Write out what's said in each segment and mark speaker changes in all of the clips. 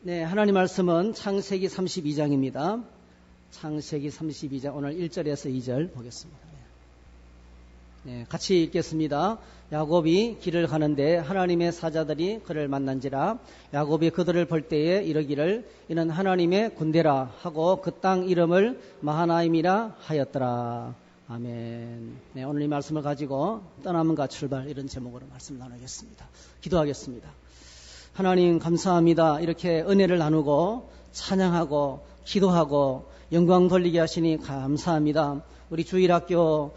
Speaker 1: 네, 하나님 말씀은 창세기 32장입니다. 창세기 32장 오늘 1절에서 2절 보겠습니다. 네, 같이 읽겠습니다. 야곱이 길을 가는데 하나님의 사자들이 그를 만난지라. 야곱이 그들을 볼 때에 이르기를 이는 하나님의 군대라 하고 그 땅 이름을 마하나임이라 하였더라. 아멘. 네, 오늘 이 말씀을 가지고 떠남과 출발 이런 제목으로 말씀 나누겠습니다. 기도하겠습니다. 하나님 감사합니다. 이렇게 은혜를 나누고 찬양하고 기도하고 영광 돌리게 하시니 감사합니다. 우리 주일학교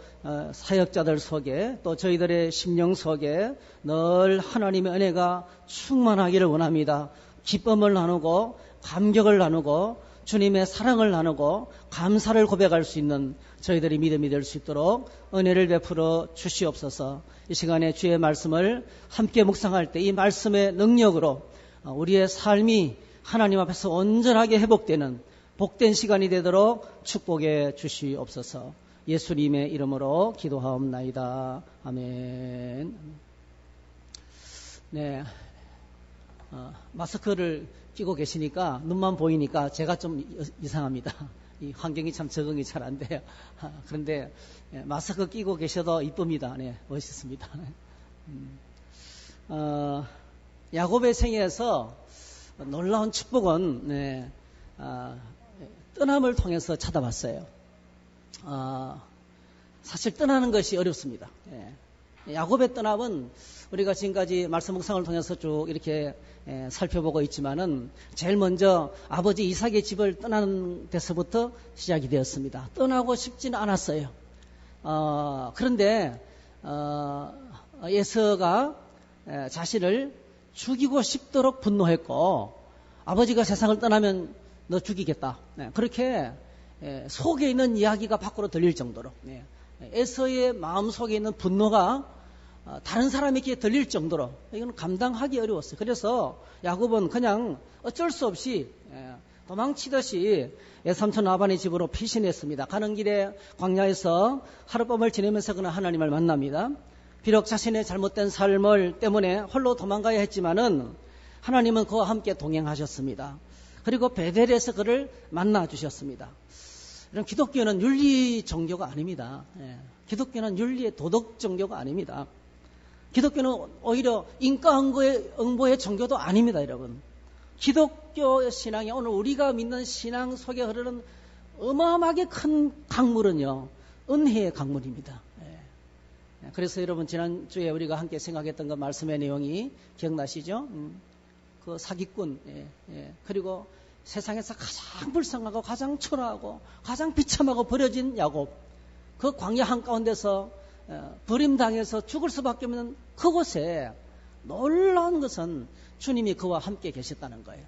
Speaker 1: 사역자들 속에 또 저희들의 심령 속에 늘 하나님의 은혜가 충만하기를 원합니다. 기쁨을 나누고 감격을 나누고 주님의 사랑을 나누고 감사를 고백할 수 있는 저희들이 믿음이 될 수 있도록 은혜를 베풀어 주시옵소서. 이 시간에 주의 말씀을 함께 묵상할 때 이 말씀의 능력으로 우리의 삶이 하나님 앞에서 온전하게 회복되는 복된 시간이 되도록 축복해 주시옵소서. 예수님의 이름으로 기도하옵나이다. 아멘. 네, 마스크를 끼고 계시니까 눈만 보이니까 제가 좀 이상합니다. 이 환경이 참 적응이 잘 안 돼요. 그런데 마스크 끼고 계셔도 이쁩니다. 네, 멋있습니다. 야곱의 생애에서 놀라운 축복은 떠남을 통해서 찾아봤어요. 사실 떠나는 것이 어렵습니다. 야곱의 떠남은 우리가 지금까지 말씀 묵상을 통해서 쭉 이렇게 살펴보고 있지만은 제일 먼저 아버지 이삭의 집을 떠나는 데서부터 시작이 되었습니다. 떠나고 싶지는 않았어요. 그런데 에서가 자신을 죽이고 싶도록 분노했고 아버지가 세상을 떠나면 너 죽이겠다. 그렇게 속에 있는 이야기가 밖으로 들릴 정도로 에서의 마음속에 있는 분노가 다른 사람에게 들릴 정도로 이건 감당하기 어려웠어요. 그래서 야곱은 그냥 어쩔 수 없이 도망치듯이 삼촌 라반의 집으로 피신했습니다. 가는 길에 광야에서 하룻밤을 지내면서 그는 하나님을 만납니다. 비록 자신의 잘못된 삶을 때문에 홀로 도망가야 했지만은 하나님은 그와 함께 동행하셨습니다. 그리고 베델에서 그를 만나 주셨습니다. 이런 기독교는 윤리 종교가 아닙니다. 기독교는 윤리의 도덕 종교가 아닙니다. 기독교는 오히려 인과 응보의 종교도 아닙니다, 여러분. 기독교 신앙이 오늘 우리가 믿는 신앙 속에 흐르는 어마어마하게 큰 강물은요, 은혜의 강물입니다. 그래서 여러분 지난주에 우리가 함께 생각했던 그 말씀의 내용이 기억나시죠? 그 사기꾼, 그리고 세상에서 가장 불쌍하고 가장 초라하고 가장 비참하고 버려진 야곱, 그 광야 한가운데서 버림당해서 죽을 수밖에 없는 그곳에 놀라운 것은 주님이 그와 함께 계셨다는 거예요.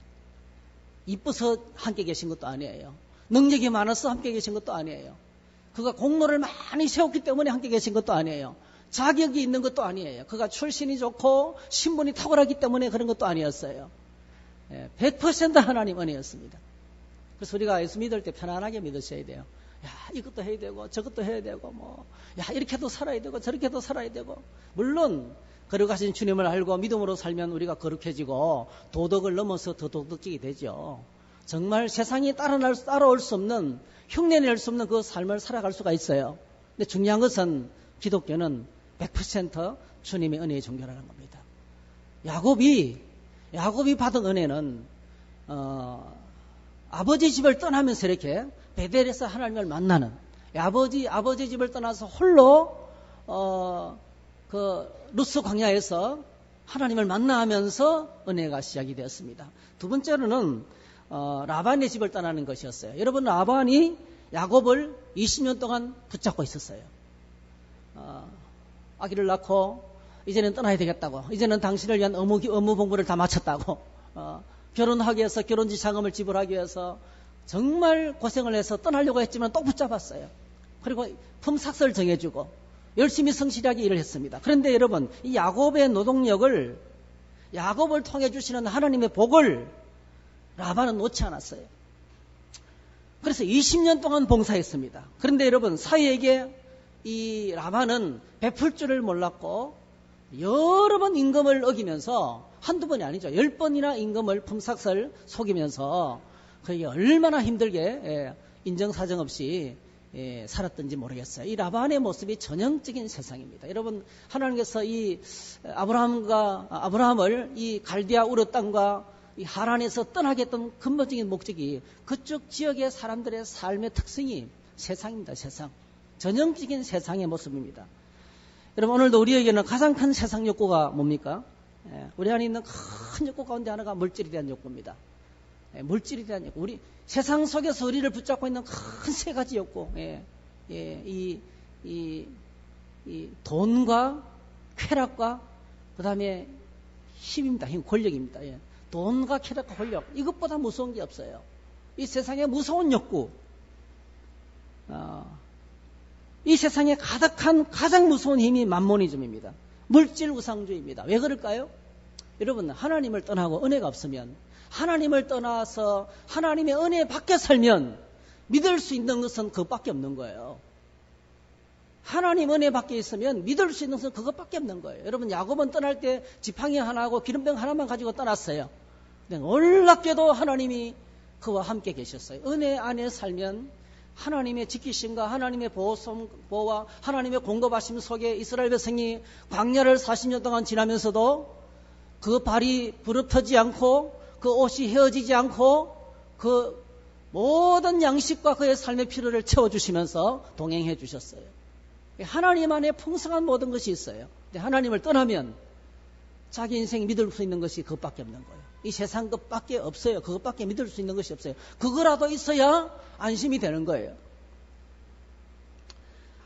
Speaker 1: 이뻐서 함께 계신 것도 아니에요. 능력이 많아서 함께 계신 것도 아니에요. 그가 공로를 많이 세웠기 때문에 함께 계신 것도 아니에요. 자격이 있는 것도 아니에요. 그가 출신이 좋고 신분이 탁월하기 때문에 그런 것도 아니었어요. 100% 하나님 은혜였습니다. 그래서 우리가 예수 믿을 때 편안하게 믿으셔야 돼요. 야, 이것도 해야 되고 저것도 해야 되고 야, 이렇게도 살아야 되고 저렇게도 살아야 되고. 물론 거룩하신 주님을 알고 믿음으로 살면 우리가 거룩해지고 도덕을 넘어서 더 도덕적이 되죠. 정말 세상이 따라올 수 없는, 흉내낼 수 없는 그 삶을 살아갈 수가 있어요. 근데 중요한 것은 기독교는 100% 주님의 은혜의 종교라는 겁니다. 야곱이 받은 은혜는 아버지 집을 떠나면서 이렇게 베델에서 하나님을 만나는, 아버지 집을 떠나서 홀로 그 루스 광야에서 하나님을 만나면서 은혜가 시작이 되었습니다. 두 번째로는 라반의 집을 떠나는 것이었어요. 여러분, 라반이 야곱을 20년 동안 붙잡고 있었어요. 아기를 낳고 이제는 떠나야 되겠다고, 이제는 당신을 위한 업무 공부를 다 마쳤다고, 결혼하기 위해서 결혼지 자금을 지불하기 위해서 정말 고생을 해서 떠나려고 했지만 또 붙잡았어요. 그리고 품삯을 정해주고 열심히 성실하게 일을 했습니다. 그런데 여러분, 이 야곱의 노동력을, 야곱을 통해 주시는 하나님의 복을 라반은 놓지 않았어요. 그래서 20년 동안 봉사했습니다. 그런데 여러분, 사위에게 이 라반은 베풀 줄을 몰랐고 여러 번 임금을 어기면서 한두 번이 아니죠. 10번이나 임금을 품삯을 속이면서 그게 얼마나 힘들게 인정사정 없이 살았던지 모르겠어요. 이 라반의 모습이 전형적인 세상입니다. 여러분, 하나님께서 이 아브라함을 이 갈대아 우르 땅과 이 하란에서 떠나게 했던 근본적인 목적이 그쪽 지역의 사람들의 삶의 특성이 세상입니다. 세상. 전형적인 세상의 모습입니다. 여러분, 오늘도 우리에게는 가장 큰 세상 욕구가 뭡니까? 우리 안에 있는 큰 욕구 가운데 하나가 물질에 대한 욕구입니다. 물질에 대한 욕구. 우리 세상 속에서 우리를 붙잡고 있는 큰 세 가지 욕구. 이 돈과 쾌락과 그 다음에 힘입니다. 힘, 권력입니다. 돈과 쾌락과 권력. 이것보다 무서운 게 없어요. 이 세상에 무서운 욕구. 이 세상에 가득한 가장 무서운 힘이 만모니즘입니다. 물질 우상주의입니다. 왜 그럴까요? 여러분, 하나님을 떠나고 은혜가 없으면, 하나님을 떠나서 하나님의 은혜 밖에 살면 믿을 수 있는 것은 그것밖에 없는 거예요. 하나님 은혜 밖에 있으면 믿을 수 있는 것은 그것밖에 없는 거예요. 여러분, 야곱은 떠날 때 지팡이 하나하고 기름병 하나만 가지고 떠났어요. 근데 놀랍게도 하나님이 그와 함께 계셨어요. 은혜 안에 살면 하나님의 지키심과 하나님의 보호와 하나님의 공급하심 속에 이스라엘 백성이 광야를 40년 동안 지나면서도 그 발이 부릅터지 않고 그 옷이 헤어지지 않고 그 모든 양식과 그의 삶의 필요를 채워주시면서 동행해 주셨어요. 하나님 안에 풍성한 모든 것이 있어요. 근데 하나님을 떠나면 자기 인생이 믿을 수 있는 것이 그것밖에 없는 거예요. 이 세상 것밖에 없어요. 그것밖에 믿을 수 있는 것이 없어요. 그거라도 있어야 안심이 되는 거예요.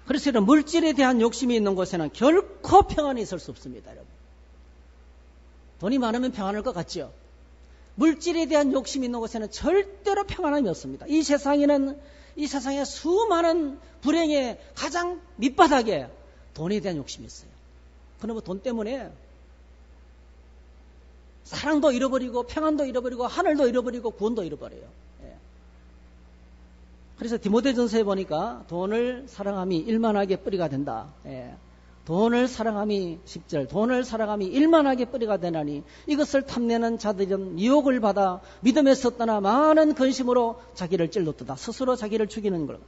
Speaker 1: 그래서 이런 물질에 대한 욕심이 있는 곳에는 결코 평안이 있을 수 없습니다. 여러분. 돈이 많으면 평안할 것 같죠? 물질에 대한 욕심이 있는 곳에는 절대로 평안함이 없습니다. 이 세상에 수많은 불행의 가장 밑바닥에 돈에 대한 욕심이 있어요. 그러면 돈 때문에 사랑도 잃어버리고 평안도 잃어버리고 하늘도 잃어버리고 구원도 잃어버려요. 그래서 디모데전서에 보니까 돈을 사랑함이 일만하게 뿌리가 된다. 돈을 사랑함이 10절 돈을 사랑함이 일만하게 뿌리가 되나니 이것을 탐내는 자들은 미혹을 받아 믿음에서 떠나 많은 근심으로 자기를 찔렀도다. 스스로 자기를 죽이는 것.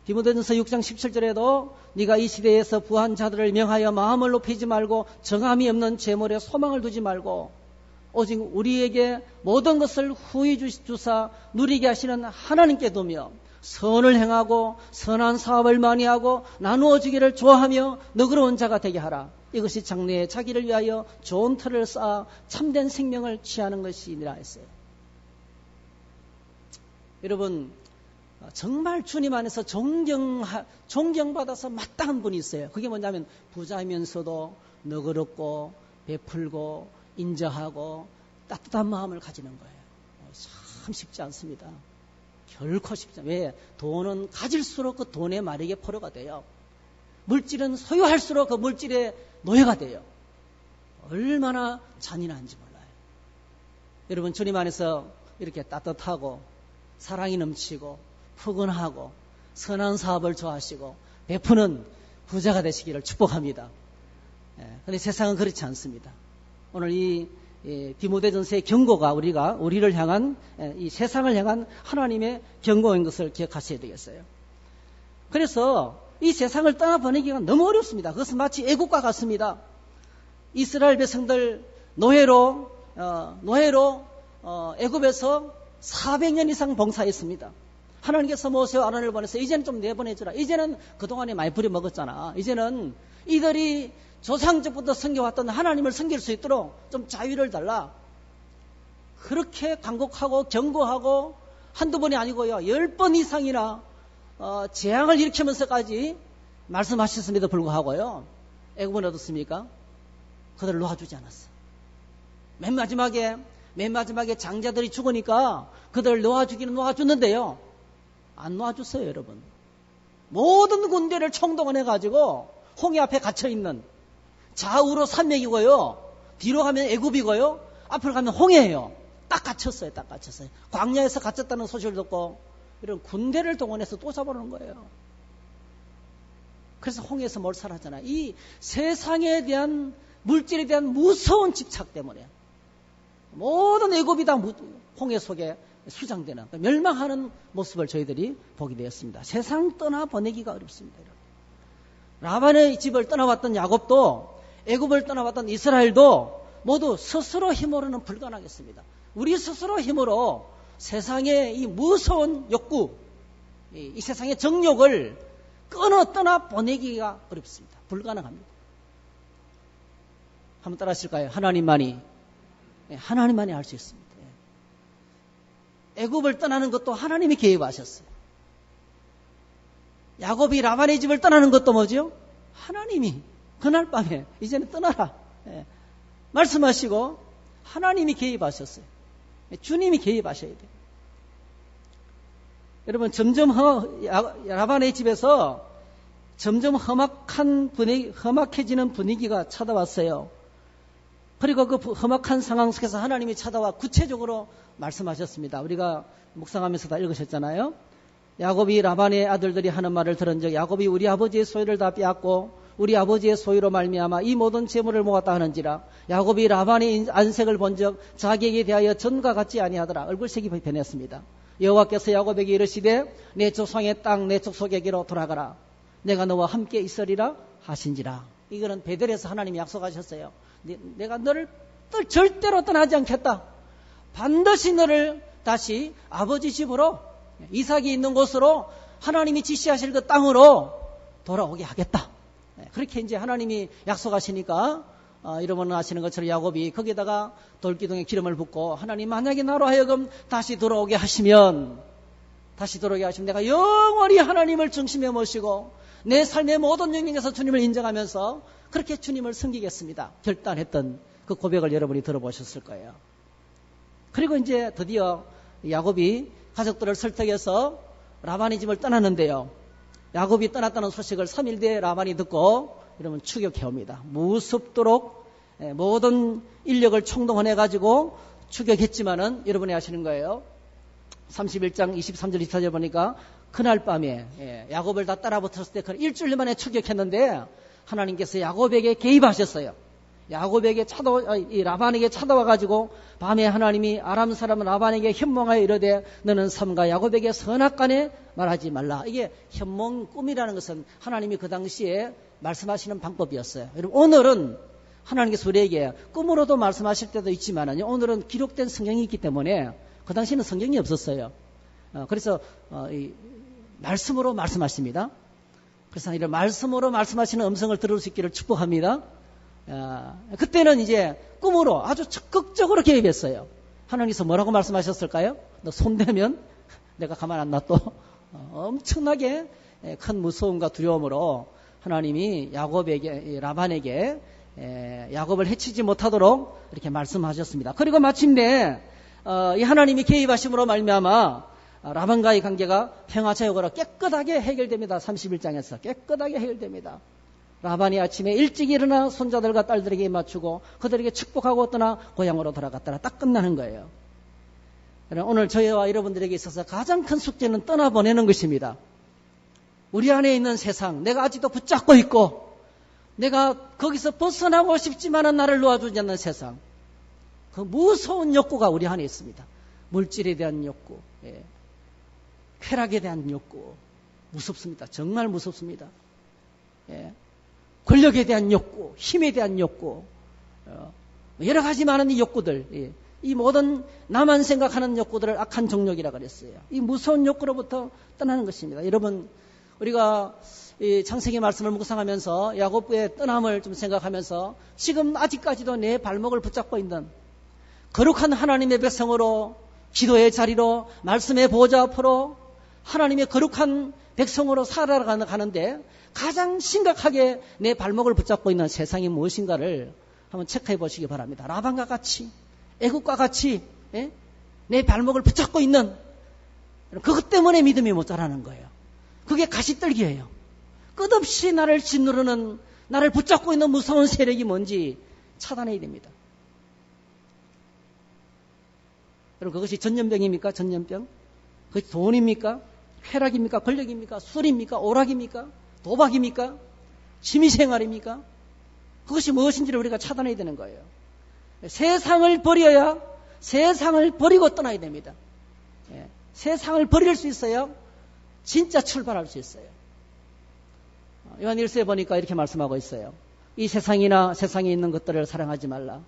Speaker 1: 디모데전서 6장 17절에도 네가 이 시대에서 부한 자들을 명하여 마음을 높이지 말고 정함이 없는 재물에 소망을 두지 말고 오직 우리에게 모든 것을 후히 주사 누리게 하시는 하나님께 두며 선을 행하고 선한 사업을 많이 하고 나누어 주기를 좋아하며 너그러운 자가 되게 하라. 이것이 장래에 자기를 위하여 좋은 터를 쌓아 참된 생명을 취하는 것이니라 했어요. 여러분, 정말 주님 안에서 존경받아서 마땅한 분이 있어요. 그게 뭐냐면 부자이면서도 너그럽고 베풀고 인자하고 따뜻한 마음을 가지는 거예요. 참 쉽지 않습니다. 결코 쉽지 않아요. 왜? 돈은 가질수록 그 돈의 마력에 포로가 돼요. 물질은 소유할수록 그 물질의 노예가 돼요. 얼마나 잔인한지 몰라요. 여러분, 주님 안에서 이렇게 따뜻하고 사랑이 넘치고 푸근하고 선한 사업을 좋아하시고 베푸는 부자가 되시기를 축복합니다. 그런데 세상은 그렇지 않습니다. 오늘 이 디모데전서의 경고가 우리를 향한 이 세상을 향한 하나님의 경고인 것을 기억하셔야 되겠어요. 그래서 이 세상을 떠나보내기가 너무 어렵습니다. 그것은 마치 애국과 같습니다. 이스라엘 백성들 노예로 애굽에서 400년 이상 봉사했습니다. 하나님께서 모세와 아론을 보내서 이제는 좀 내보내주라. 이제는 그동안에 많이 부려먹었잖아. 이제는 이들이 조상적부터 섬겨왔던 하나님을 섬길 수 있도록 좀 자유를 달라. 그렇게 간곡하고 경고하고 한두 번이 아니고요. 10번 이상이나 재앙을 일으키면서까지 말씀하셨음에도 불구하고요. 애굽은 어떻습니까? 그들을 놓아주지 않았어요. 맨 마지막에 장자들이 죽으니까 그들을 놓아주기는 놓아줬는데요. 안 놓아줬어요, 여러분. 모든 군대를 총동원해가지고 홍해 앞에 갇혀있는 좌우로 산맥이고요. 뒤로 가면 애굽이고요. 앞으로 가면 홍해예요. 딱 갇혔어요. 광야에서 갇혔다는 소식을 듣고 이런 군대를 동원해서 또 잡아오는 거예요. 그래서 홍해에서 몰살하잖아요. 이 세상에 대한 물질에 대한 무서운 집착 때문에 모든 애굽이 다 홍해 속에 수장되는 멸망하는 모습을 저희들이 보게 되었습니다. 세상 떠나보내기가 어렵습니다. 라반의 집을 떠나왔던 야곱도 애굽을 떠나왔던 이스라엘도 모두 스스로 힘으로는 불가능하겠습니다. 우리 스스로 힘으로 세상의 이 무서운 욕구, 이 세상의 정욕을 끊어 떠나 보내기가 어렵습니다. 불가능합니다. 한번 따라 하실까요? 하나님만이 할 수 있습니다. 애굽을 떠나는 것도 하나님이 개입하셨어요. 야곱이 라반의 집을 떠나는 것도 뭐죠? 하나님이 그날 밤에 이제는 떠나라 말씀하시고 하나님이 개입하셨어요. 주님이 개입하셔야 돼요. 여러분 점점 라반의 집에서 점점 험악해지는 분위기가 찾아왔어요. 그리고 그 험악한 상황 속에서 하나님이 찾아와 구체적으로 말씀하셨습니다. 우리가 묵상하면서 다 읽으셨잖아요. 야곱이 라반의 아들들이 하는 말을 들은 적 야곱이 우리 아버지의 소유를 다 빼앗고 우리 아버지의 소유로 말미암아 이 모든 재물을 모았다 하는지라 야곱이 라반의 안색을 본 적 자기에게 대하여 전과 같지 아니하더라. 얼굴색이 변했습니다. 여호와께서 야곱에게 이르시되 내 조상의 땅 내 족속에게로 돌아가라. 내가 너와 함께 있으리라 하신지라. 이거는 베델에서 하나님이 약속하셨어요. 내가 너를 절대로 떠나지 않겠다. 반드시 너를 다시 아버지 집으로 이삭이 있는 곳으로 하나님이 지시하실 그 땅으로 돌아오게 하겠다. 그렇게 이제 하나님이 약속하시니까 여러분 아시는 것처럼 야곱이 거기에다가 돌기둥에 기름을 붓고 하나님 만약에 나로 하여금 다시 돌아오게 하시면 내가 영원히 하나님을 중심에 모시고 내 삶의 모든 영역에서 주님을 인정하면서 그렇게 주님을 섬기겠습니다. 결단했던 그 고백을 여러분이 들어보셨을 거예요. 그리고 이제 드디어 야곱이 가족들을 설득해서 라반의 집을 떠났는데요. 야곱이 떠났다는 소식을 3일 뒤에 라반이 듣고 여러분 추격해옵니다. 무섭도록 모든 인력을 총동원해가지고 추격했지만은 여러분이 아시는 거예요. 31장 23절 24절 보니까 그날 밤에 야곱을 다 따라붙었을 때 일주일 만에 추격했는데 하나님께서 야곱에게 개입하셨어요. 라반에게 찾아와가지고 밤에 하나님이 아람 사람 라반에게 현몽하여 이르되 너는 삼가 야곱에게 선악간에 말하지 말라. 이게 현몽 꿈이라는 것은 하나님이 그 당시에 말씀하시는 방법이었어요. 여러분 오늘은 하나님께서 우리에게 꿈으로도 말씀하실 때도 있지만 오늘은 기록된 성경이 있기 때문에 그 당시에는 성경이 없었어요. 그래서 이 말씀으로 말씀하십니다. 그래서 이런 말씀으로 말씀하시는 음성을 들을 수 있기를 축복합니다. 그때는 이제 꿈으로 아주 적극적으로 개입했어요. 하나님께서 뭐라고 말씀하셨을까요? 너 손대면 내가 가만 안 놔둬. 엄청나게 큰 무서움과 두려움으로 하나님이 라반에게 야곱을 해치지 못하도록 이렇게 말씀하셨습니다. 그리고 마침내 이 하나님이 개입하심으로 말미암아 라반과의 관계가 평화자역으로 깨끗하게 해결됩니다. 31장에서 깨끗하게 해결됩니다. 라반이 아침에 일찍 일어나 손자들과 딸들에게 맞추고 그들에게 축복하고 떠나 고향으로 돌아갔다가 딱 끝나는 거예요. 오늘 저희와 여러분들에게 있어서 가장 큰 숙제는 떠나보내는 것입니다. 우리 안에 있는 세상, 내가 아직도 붙잡고 있고 내가 거기서 벗어나고 싶지만은 나를 놓아주지 않는 세상, 그 무서운 욕구가 우리 안에 있습니다. 물질에 대한 욕구, 쾌락에 대한 욕구, 무섭습니다. 정말 무섭습니다. 권력에 대한 욕구, 힘에 대한 욕구, 여러 가지 많은 이 욕구들, 이 모든 나만 생각하는 욕구들을 악한 정욕이라 그랬어요. 이 무서운 욕구로부터 떠나는 것입니다. 여러분, 우리가 이 창세기 말씀을 묵상하면서 야곱의 떠남을 좀 생각하면서 지금 아직까지도 내 발목을 붙잡고 있는 거룩한 하나님의 백성으로 기도의 자리로 말씀의 보좌 앞으로 하나님의 거룩한 백성으로 살아가는데 가장 심각하게 내 발목을 붙잡고 있는 세상이 무엇인가를 한번 체크해 보시기 바랍니다. 라반과 같이, 애국과 같이 내 발목을 붙잡고 있는, 그것 때문에 믿음이 못 자라는 거예요. 그게 가시떨기예요. 끝없이 나를 짓누르는, 나를 붙잡고 있는 무서운 세력이 뭔지 차단해야 됩니다. 여러분, 그것이 전염병입니까? 전염병? 그것이 돈입니까? 쾌락입니까? 권력입니까? 술입니까? 오락입니까? 도박입니까? 취미생활입니까? 그것이 무엇인지를 우리가 차단해야 되는 거예요. 세상을 버려야 세상을 버리고 떠나야 됩니다. 예, 세상을 버릴 수 있어요. 진짜 출발할 수 있어요. 요한 1서에 보니까 이렇게 말씀하고 있어요. 이 세상이나 세상에 있는 것들을 사랑하지 말라.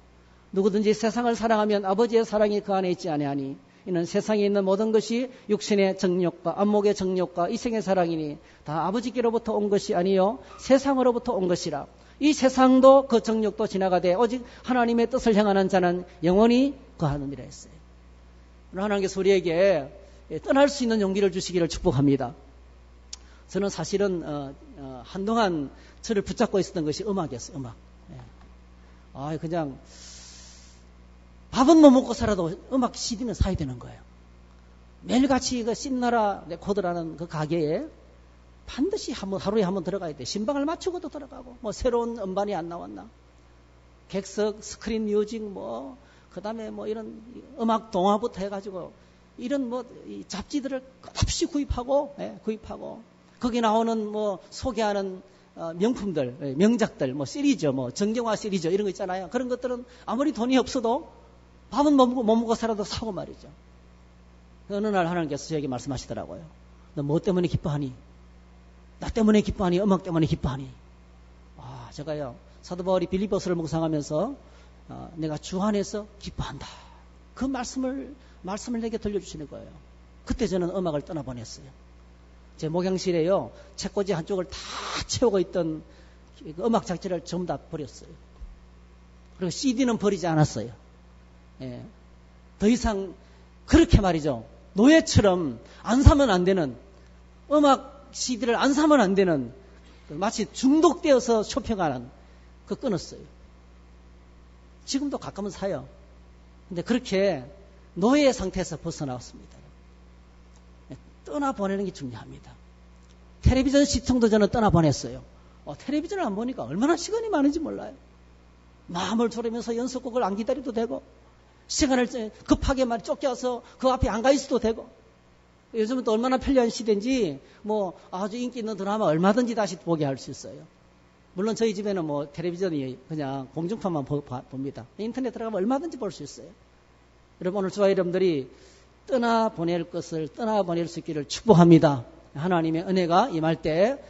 Speaker 1: 누구든지 세상을 사랑하면 아버지의 사랑이 그 안에 있지 아니하니 이는 세상에 있는 모든 것이 육신의 정욕과 안목의 정욕과 이생의 사랑이니 다 아버지께로부터 온 것이 아니요 세상으로부터 온 것이라. 이 세상도 그 정욕도 지나가되 오직 하나님의 뜻을 행하는 자는 영원히 거하느니라 했어요. 하나님께서 우리에게 떠날 수 있는 용기를 주시기를 축복합니다. 저는 사실은 한동안 저를 붙잡고 있었던 것이 음악이었어요. 음악. 그냥 밥은 못 먹고 살아도 음악 CD는 사야 되는 거예요. 매일같이 그 신나라 레코드라는 그 가게에 반드시 하루에 한 번 들어가야 돼. 신방을 맞추고도 들어가고, 뭐 새로운 음반이 안 나왔나? 객석, 스크린 뮤직, 그 다음에 이런 음악 동화부터 해가지고, 이런 이 잡지들을 끝없이 구입하고, 거기 나오는 소개하는 명품들, 명작들, 시리즈, 정경화 시리즈 이런 거 있잖아요. 그런 것들은 아무리 돈이 없어도 밥은 못 먹고 살아도 사고 말이죠. 어느 날 하나님께서 저에게 말씀하시더라고요. 너 뭐 때문에 기뻐하니? 나 때문에 기뻐하니? 음악 때문에 기뻐하니? 제가요, 사도 바울이 빌립보서를 묵상하면서 내가 주 안에서 기뻐한다. 그 말씀을 내게 들려주시는 거예요. 그때 저는 음악을 떠나보냈어요. 제 목양실에요, 책꽂이 한쪽을 다 채우고 있던 그 음악 잡지를 전부 다 버렸어요. 그리고 CD는 버리지 않았어요. 예. 더 이상 그렇게 말이죠. 노예처럼 안 사면 안 되는, 음악 CD를 안 사면 안 되는, 마치 중독되어서 쇼핑하는 끊었어요. 지금도 가끔은 사요. 근데 그렇게 노예 상태에서 벗어나왔습니다. 떠나보내는 게 중요합니다. 텔레비전 시청도 저는 떠나보냈어요. 텔레비전을 안 보니까 얼마나 시간이 많은지 몰라요. 마음을 졸이면서 연속곡을 안 기다려도 되고, 시간을 급하게 쫓겨서 그 앞에 안 가 있어도 되고, 요즘은 또 얼마나 편리한 시대인지 아주 인기 있는 드라마 얼마든지 다시 보게 할 수 있어요. 물론 저희 집에는 텔레비전이 그냥 공중파만 봅니다. 인터넷 들어가면 얼마든지 볼 수 있어요. 여러분, 오늘 저와 여러분들이 떠나보낼 수 있기를 축복합니다. 하나님의 은혜가 임할 때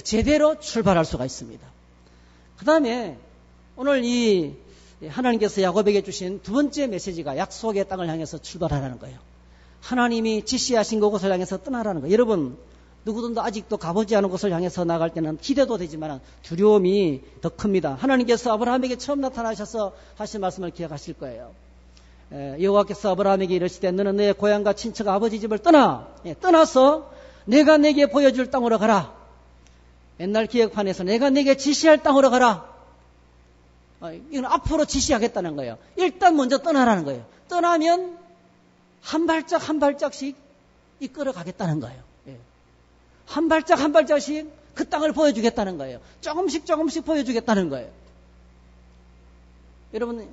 Speaker 1: 제대로 출발할 수가 있습니다. 그 다음에 오늘 이 하나님께서 야곱에게 주신 두 번째 메시지가 약속의 땅을 향해서 출발하라는 거예요. 하나님이 지시하신 그곳을 향해서 떠나라는 거예요. 여러분, 누구든도 아직도 가보지 않은 곳을 향해서 나갈 때는 기대도 되지만 두려움이 더 큽니다. 하나님께서 아브라함에게 처음 나타나셔서 하신 말씀을 기억하실 거예요. 여호와께서 아브라함에게 이르시되 너는 내 고향과 친척 아버지 집을 떠나서 내가 내게 보여줄 땅으로 가라. 옛날 기획판에서 내가 내게 지시할 땅으로 가라. 이건 앞으로 지시하겠다는 거예요. 일단 먼저 떠나라는 거예요. 떠나면 한 발짝 한 발짝씩 이끌어 가겠다는 거예요. 한 발짝 한 발짝씩 그 땅을 보여주겠다는 거예요. 조금씩 보여주겠다는 거예요. 여러분,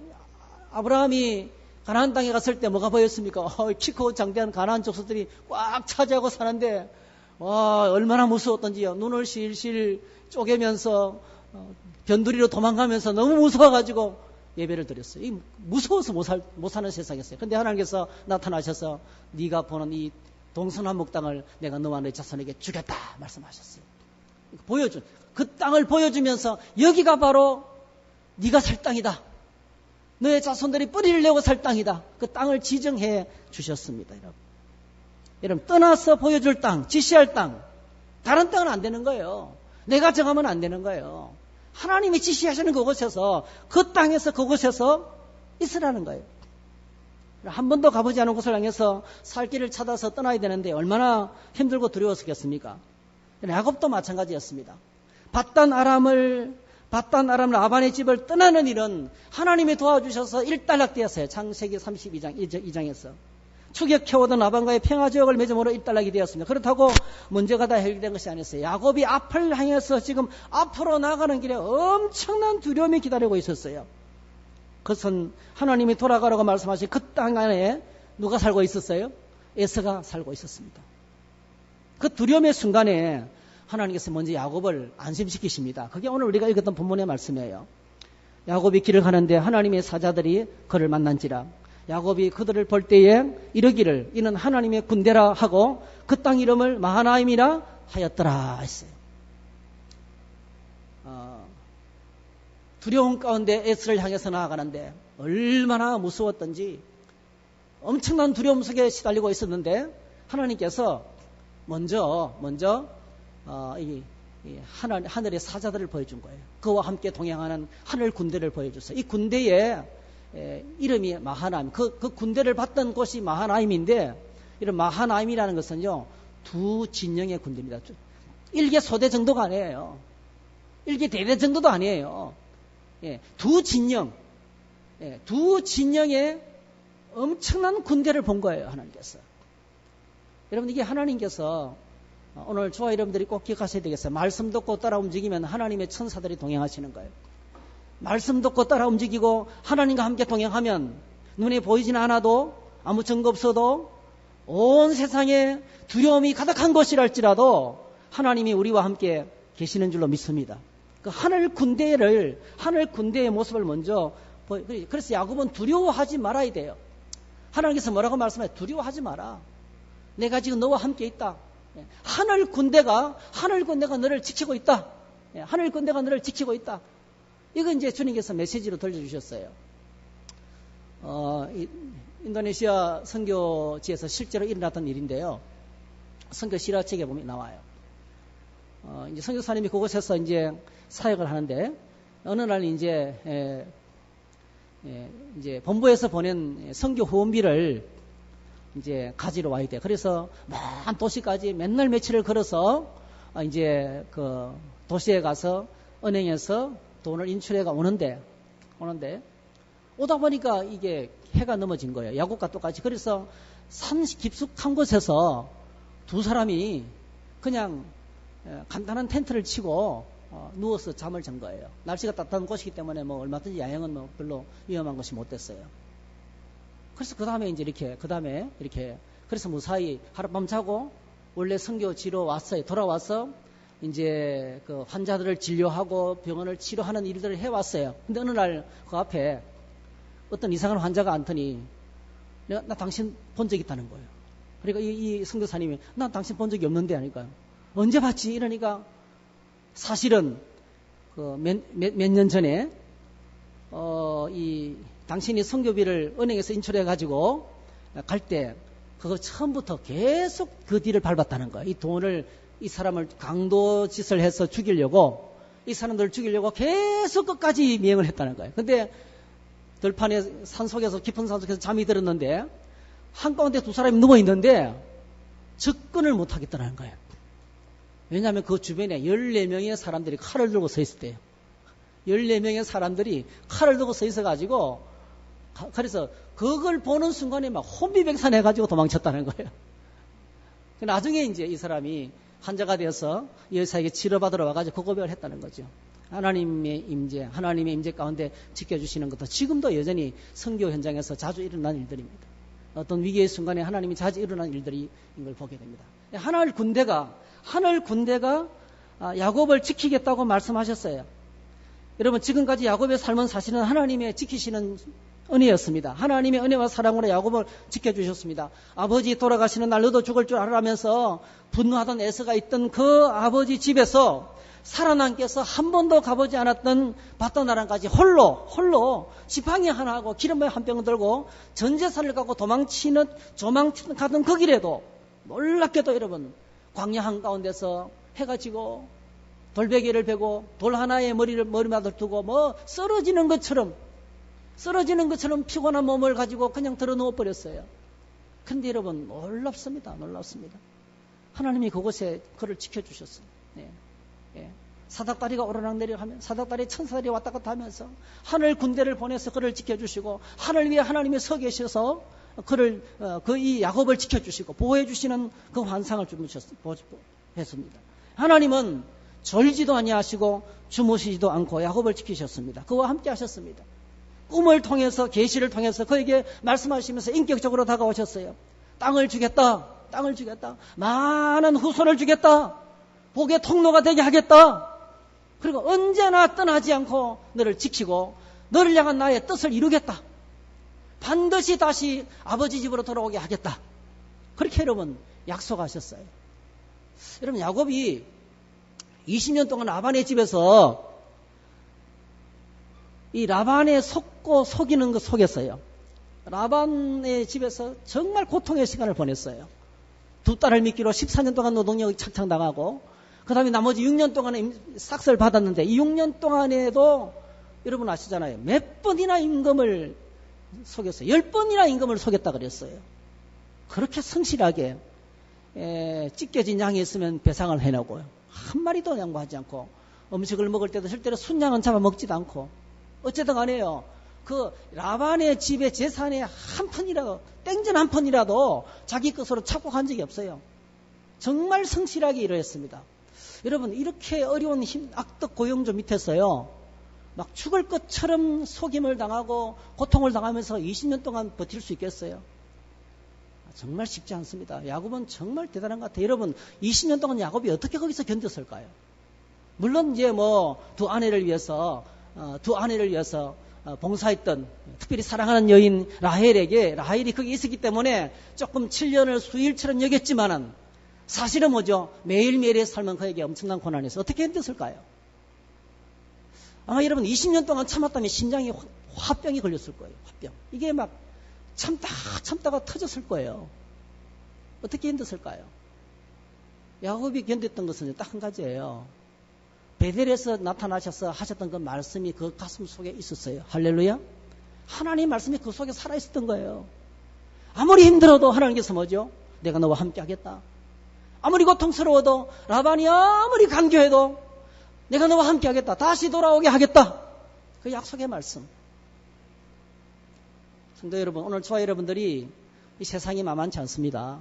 Speaker 1: 아브라함이 가나안 땅에 갔을 때 뭐가 보였습니까? 키 크고 장대한 가나안 족속들이 꽉 차지하고 사는데 얼마나 무서웠던지요. 눈을 실실 쪼개면서 변두리로 도망가면서 너무 무서워가지고 예배를 드렸어요. 무서워서 못 사는 세상이었어요. 그런데 하나님께서 나타나셔서 네가 보는 이 동서남북 땅을 내가 너와 내 자손에게 주겠다 말씀하셨어요. 그 땅을 보여주면서 여기가 바로 네가 살 땅이다. 너의 자손들이 뿌리를 내고 살 땅이다. 그 땅을 지정해 주셨습니다. 여러분, 떠나서 보여줄 땅, 지시할 땅, 다른 땅은 안 되는 거예요. 내가 정하면 안 되는 거예요. 하나님이 지시하시는 그곳에서, 그 땅에서 그곳에서 있으라는 거예요. 한 번도 가보지 않은 곳을 향해서 살 길을 찾아서 떠나야 되는데 얼마나 힘들고 두려웠겠습니까? 야곱도 마찬가지였습니다. 밧단 아람을 라반의 집을 떠나는 일은 하나님이 도와주셔서 일단락되었어요. 창세기 32장 2장에서. 추격해오던 라반과의 평화지역을 맺음으로 일단락이 되었습니다. 그렇다고 문제가 다 해결된 것이 아니었어요. 야곱이 앞을 향해서 지금 앞으로 나가는 길에 엄청난 두려움이 기다리고 있었어요. 그것은 하나님이 돌아가라고 말씀하신 그 땅 안에 누가 살고 있었어요? 에서가 살고 있었습니다. 그 두려움의 순간에 하나님께서 먼저 야곱을 안심시키십니다. 그게 오늘 우리가 읽었던 본문의 말씀이에요. 야곱이 길을 가는데 하나님의 사자들이 그를 만난지라. 야곱이 그들을 볼 때에 이르기를 이는 하나님의 군대라 하고 그 땅 이름을 마하나임이라 하였더라 했어요. 두려움 가운데 에스를 향해서 나아가는데 얼마나 무서웠던지 엄청난 두려움 속에 시달리고 있었는데 하나님께서 먼저 하늘의 사자들을 보여준 거예요. 그와 함께 동행하는 하늘 군대를 보여줬어요. 이 군대의 이름이 마하나임. 그 군대를 봤던 곳이 마하나임인데 이런 마하나임이라는 것은요 두 진영의 군대입니다. 일개 소대 정도가 아니에요. 일개 대대 정도도 아니에요. 두 진영, 두 진영의 엄청난 군대를 본 거예요, 하나님께서. 여러분, 이게 하나님께서 오늘 저와 여러분들이 꼭 기억하셔야 되겠어요. 말씀 듣고 따라 움직이면 하나님의 천사들이 동행하시는 거예요. 말씀 듣고 따라 움직이고 하나님과 함께 동행하면 눈에 보이진 않아도 아무 증거 없어도 온 세상에 두려움이 가득한 것이랄지라도 하나님이 우리와 함께 계시는 줄로 믿습니다. 그 하늘 군대의 모습을 먼저 그래서 야곱은 두려워하지 말아야 돼요. 하나님께서 뭐라고 말씀해요? 두려워하지 마라. 내가 지금 너와 함께 있다. 하늘 군대가 너를 지키고 있다. 하늘 군대가 너를 지키고 있다. 이거 이제 주님께서 메시지로 들려주셨어요. 인도네시아 선교지에서 실제로 일어났던 일인데요. 선교 실화책에 보면 나와요. 이제 선교사님이 그곳에서 이제 사역을 하는데 어느 날 이제 본부에서 보낸 선교 후원비를 이제 가지러 와야 돼. 그래서 먼 도시까지 맨날 며칠을 걸어서 이제 그 도시에 가서 은행에서 돈을 인출해가 오는데 오다 보니까 이게 해가 넘어진 거예요. 야곱과 똑같이. 그래서 산 깊숙한 곳에서 두 사람이 그냥 간단한 텐트를 치고 누워서 잠을 잔 거예요. 날씨가 따뜻한 곳이기 때문에 뭐 얼마든지 야영은 뭐 별로 위험한 것이 못 됐어요. 그래서 그 다음에 이렇게 그래서 무사히 하룻밤 자고 원래 선교지로 왔어요. 돌아와서 이제 그 환자들을 진료하고 병원을 치료하는 일들을 해왔어요. 근데 어느 날 그 앞에 어떤 이상한 환자가 앉더니 나 당신 본 적 있다는 거예요. 그러니까 이 선교사님이 나 당신 본 적이 없는데 하니까요. 언제 봤지? 이러니까 사실은 그 몇 년 전에 이 당신이 선교비를 은행에서 인출해 가지고 갈 때 그거 처음부터 계속 그 뒤를 밟았다는 거예요. 이 돈을 이 사람을 강도짓을 해서 죽이려고 이 사람들을 죽이려고 계속 끝까지 미행을 했다는 거예요. 근데 들판에 산속에서 깊은 산속에서 잠이 들었는데 한가운데 두 사람이 누워 있는데 접근을 못 하겠다는 거예요. 왜냐하면 그 주변에 14명의 사람들이 칼을 들고 서 있을 때요. 14명의 사람들이 칼을 들고 서 있어가지고 그래서 그걸 보는 순간에 막 혼비백산해가지고 도망쳤다는 거예요. 나중에 이제 이 사람이 환자가 되어서 여사에게 치료받으러 와가지고 그 고백을 했다는 거죠. 하나님의 임재 가운데 지켜주시는 것도 지금도 여전히 선교 현장에서 자주 일어난 일들입니다. 어떤 위기의 순간에 하나님이 자주 일어난 일들이 이걸 보게 됩니다. 하늘 군대가 야곱을 지키겠다고 말씀하셨어요. 여러분 지금까지 야곱의 삶은 사실은 하나님의 지키시는 은혜였습니다. 하나님의 은혜와 사랑으로 야곱을 지켜주셨습니다. 아버지 돌아가시는 날 너도 죽을 줄 알아라면서 분노하던 에서가 있던 그 아버지 집에서 살아남께서 한 번도 가보지 않았던 바다나라까지 홀로 지팡이 하나 하고 기름에 한 병 들고 전재산을 갖고 조망가던 그 길에도 놀랍게도 여러분 광야 한가운데서 해가 지고 돌베개를 베고 돌 하나에 머리맡을 두고 뭐 쓰러지는 것처럼 피곤한 몸을 가지고 그냥 들어 누워버렸어요. 그런데 여러분 놀랍습니다. 하나님이 그곳에 그를 지켜주셨어요. 사닥다리가 오르락내리락하면 사닥다리 천사들이 왔다 갔다 하면서 하늘 군대를 보내서 그를 지켜주시고 하늘 위에 하나님이 서 계셔서 그를 이 야곱을 지켜주시고 보호해주시는 그 환상을 했습니다. 하나님은 졸지도 아니하시고 주무시지도 않고 야곱을 지키셨습니다. 그와 함께 하셨습니다. 꿈을 통해서 계시를 통해서 그에게 말씀하시면서 인격적으로 다가오셨어요. 땅을 주겠다. 많은 후손을 주겠다. 복의 통로가 되게 하겠다. 그리고 언제나 떠나지 않고 너를 지키고 너를 향한 나의 뜻을 이루겠다. 반드시 다시 아버지 집으로 돌아오게 하겠다. 그렇게 여러분 약속하셨어요. 여러분 야곱이 20년 동안 라반의 집에서 이 라반에 속고 속이는 거 속였어요. 라반의 집에서 정말 고통의 시간을 보냈어요. 두 딸을 믿기로 14년 동안 노동력을 착창당하고 그 다음에 나머지 6년 동안에 싹쓸 받았는데 이 6년 동안에도 여러분 아시잖아요. 몇 번이나 임금을 속였어요. 10번이나 임금을 속였다 그랬어요. 그렇게 성실하게 찢겨진 양이 있으면 배상을 해내고요. 한 마리도 양보하지 않고 음식을 먹을 때도 절대로 순양은 잡아먹지도 않고 어쨌든 간에요. 그 라반의 집의 재산에 한 푼이라도 땡전 한 푼이라도 자기 것으로 착복한 적이 없어요. 정말 성실하게 일했습니다. 여러분 이렇게 어려운 악덕 고용주 밑에서요. 막 죽을 것처럼 속임을 당하고 고통을 당하면서 20년 동안 버틸 수 있겠어요? 정말 쉽지 않습니다. 야곱은 정말 대단한 것 같아요. 여러분 20년 동안 야곱이 어떻게 거기서 견뎠을까요? 물론 이제 뭐 두 아내를 위해서 봉사했던 특별히 사랑하는 여인 라헬이 거기 있었기 때문에 조금 7년을 수일처럼 여겼지만은 사실은 뭐죠? 매일매일의 삶은 그에게 엄청난 고난에서 어떻게 견뎠을까요? 아마 여러분 20년 동안 참았다면 심장이 화병이 걸렸을 거예요. 화병. 이게 막 참다가 터졌을 거예요. 어떻게 견뎠을까요? 야곱이 견뎠던 것은 딱 한 가지예요. 베델에서 나타나셔서 하셨던 그 말씀이 그 가슴 속에 있었어요. 할렐루야. 하나님의 말씀이 그 속에 살아있었던 거예요. 아무리 힘들어도 하나님께서 뭐죠? 내가 너와 함께 하겠다. 아무리 고통스러워도 라반이 아무리 강교해도 내가 너와 함께 하겠다. 다시 돌아오게 하겠다. 그 약속의 말씀. 성도 여러분, 오늘 저와 여러분들이 이 세상이 만만치 않습니다.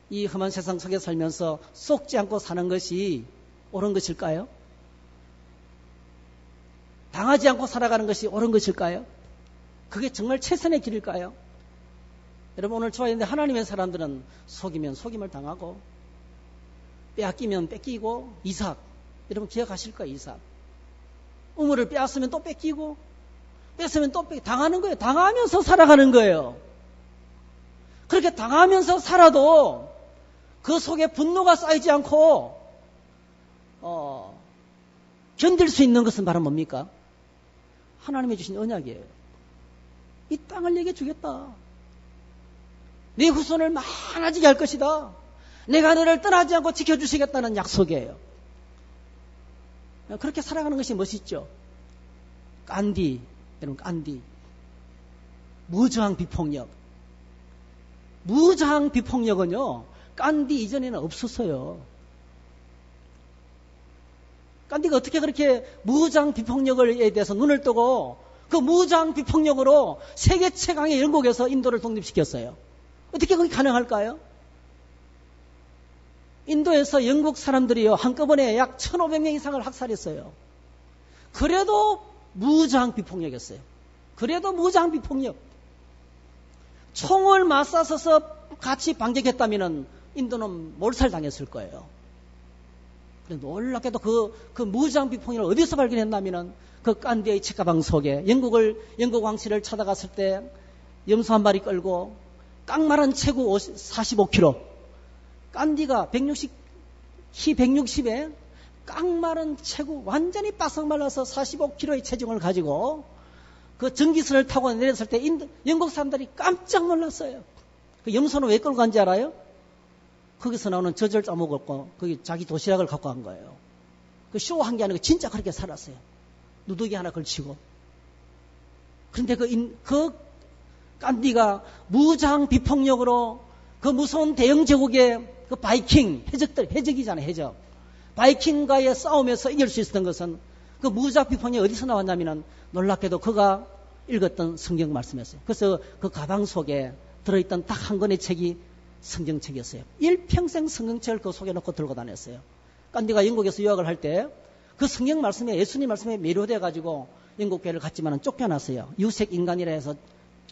Speaker 1: 이 험한 세상 속에 살면서 속지 않고 사는 것이 옳은 것일까요? 당하지 않고 살아가는 것이 옳은 것일까요? 그게 정말 최선의 길일까요? 여러분 오늘 저와 있는데 하나님의 사람들은 속이면 속임을 당하고 빼앗기면 뺏기고 이삭 여러분 기억하실 거예요. 이삭 우물을 빼앗으면 또 뺏기고 뺏으면 또 당하는 거예요. 당하면서 살아가는 거예요. 그렇게 당하면서 살아도 그 속에 분노가 쌓이지 않고 견딜 수 있는 것은 바로 뭡니까? 하나님이 주신 언약이에요. 이 땅을 내게 주겠다. 네 후손을 많아지게 할 것이다. 내가 너를 떠나지 않고 지켜주시겠다는 약속이에요. 그렇게 살아가는 것이 멋있죠. 깐디, 여러분 깐디. 무저항 비폭력. 무저항 비폭력은요. 깐디 이전에는 없었어요. 깐디가 어떻게 그렇게 무저항 비폭력에 대해서 눈을 뜨고 그 무저항 비폭력으로 세계 최강의 영국에서 인도를 독립시켰어요. 어떻게 그게 가능할까요? 인도에서 영국 사람들이요 한꺼번에 약 1,500명 이상을 학살했어요. 그래도 무저항 비폭력이었어요. 그래도 무저항 비폭력. 총을 맞서서 같이 반격했다면 인도는 몰살당했을 거예요. 놀랍게도 그 무저항 비폭력을 어디서 발견했냐면 그 깐디의 책가방 속에 영국 왕실을 찾아갔을 때 염소 한 마리 끌고 깡마른 체구 45kg 깐디가 키 160에 깡마른 체구 완전히 바싹 말라서 45kg의 체중을 가지고 그 전기선을 타고 내렸을 때 영국 사람들이 깜짝 놀랐어요. 그 염소는 왜 끌고 간지 알아요? 거기서 나오는 젖을 짜먹었고 거기 자기 도시락을 갖고 간 거예요. 그 쇼한 게 아니고 진짜 그렇게 살았어요. 누더기 하나 걸치고. 그런데 그 깐디가 무장 비폭력으로 그 무서운 대영 제국의 그 바이킹 해적이잖아요. 해적. 바이킹과의 싸움에서 이길 수 있었던 것은 그 무장 비폭력이 어디서 나왔냐면은 놀랍게도 그가 읽었던 성경 말씀이었어요. 그래서 그 가방 속에 들어있던 딱 한 권의 책이 성경책이었어요. 일평생 성경책을 그 속에 넣고 들고 다녔어요. 깐디가 영국에서 유학을 할 때 그 성경 말씀에 예수님 말씀에 매료돼 가지고 영국 교회를 갔지만은 쫓겨났어요. 유색 인간이라 해서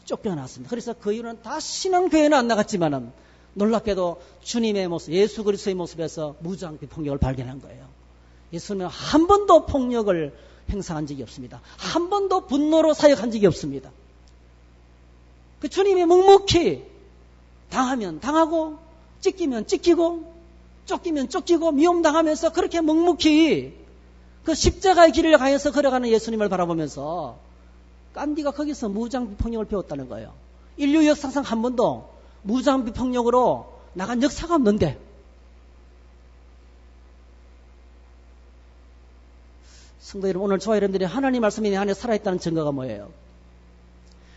Speaker 1: 쫓겨났습니다. 그래서 그 이후로는 다시는 교회는 안 나갔지만은 놀랍게도 주님의 모습, 예수 그리스도의 모습에서 무장 비폭력을 발견한 거예요. 예수님은 한 번도 폭력을 행사한 적이 없습니다. 한 번도 분노로 사역한 적이 없습니다. 그 주님이 묵묵히 당하면 당하고 찢기면 찢기고 쫓기면 쫓기고 미움당하면서 그렇게 묵묵히 그 십자가의 길을 가해서 걸어가는 예수님을 바라보면서 간디가 거기서 무장비폭력을 배웠다는 거예요. 인류 역사상 한 번도 무장비폭력으로 나간 역사가 없는데 성도 여러분, 오늘 저와 여러분들이 하나님 말씀이 내 안에 살아있다는 증거가 뭐예요?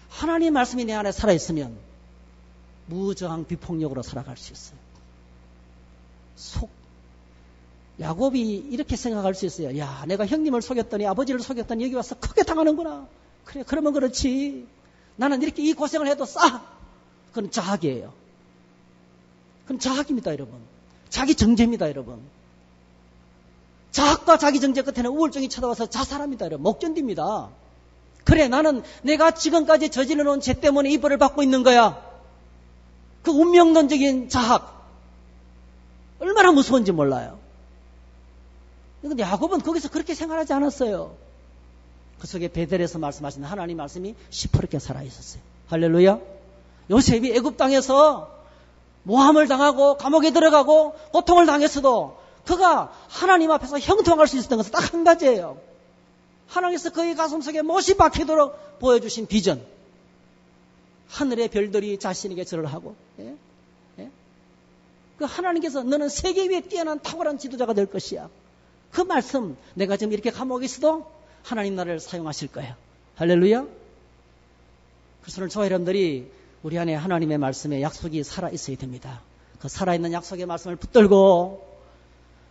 Speaker 1: 하나님 말씀이 내 안에 살아있으면 무저항 비폭력으로 살아갈 수 있어요. 야곱이 이렇게 생각할 수 있어요. 야, 내가 형님을 속였더니 아버지를 속였더니 여기 와서 크게 당하는구나. 그래, 그러면 그렇지. 나는 이렇게 이 고생을 해도 싸. 그건 자학이에요. 그건 자학입니다, 여러분. 자기 정죄입니다, 여러분. 자학과 자기 정죄 끝에는 우울증이 찾아와서 자살합니다, 여러분. 못 견딥니다. 그래, 나는 내가 지금까지 저질러 놓은 죄 때문에 이 벌을 받고 있는 거야. 그 운명론적인 자학. 얼마나 무서운지 몰라요. 그런데 야곱은 거기서 그렇게 생각하지 않았어요. 그 속에 베델에서 말씀하신 하나님 말씀이 시퍼렇게 살아있었어요. 할렐루야. 요셉이 애굽 땅에서 모함을 당하고 감옥에 들어가고 고통을 당했어도 그가 하나님 앞에서 형통할 수 있었던 것은 딱 한 가지예요. 하나님께서 그의 가슴 속에 못이 박히도록 보여주신 비전. 하늘의 별들이 자신에게 절을 하고, 그 하나님께서 너는 세계 위에 뛰어난 탁월한 지도자가 될 것이야. 그 말씀, 내가 지금 이렇게 감옥에 있어도 하나님 나를 사용하실 거야. 할렐루야. 그래서 오늘 저와 여러분들이 우리 안에 하나님의 말씀에 약속이 살아있어야 됩니다. 그 살아있는 약속의 말씀을 붙들고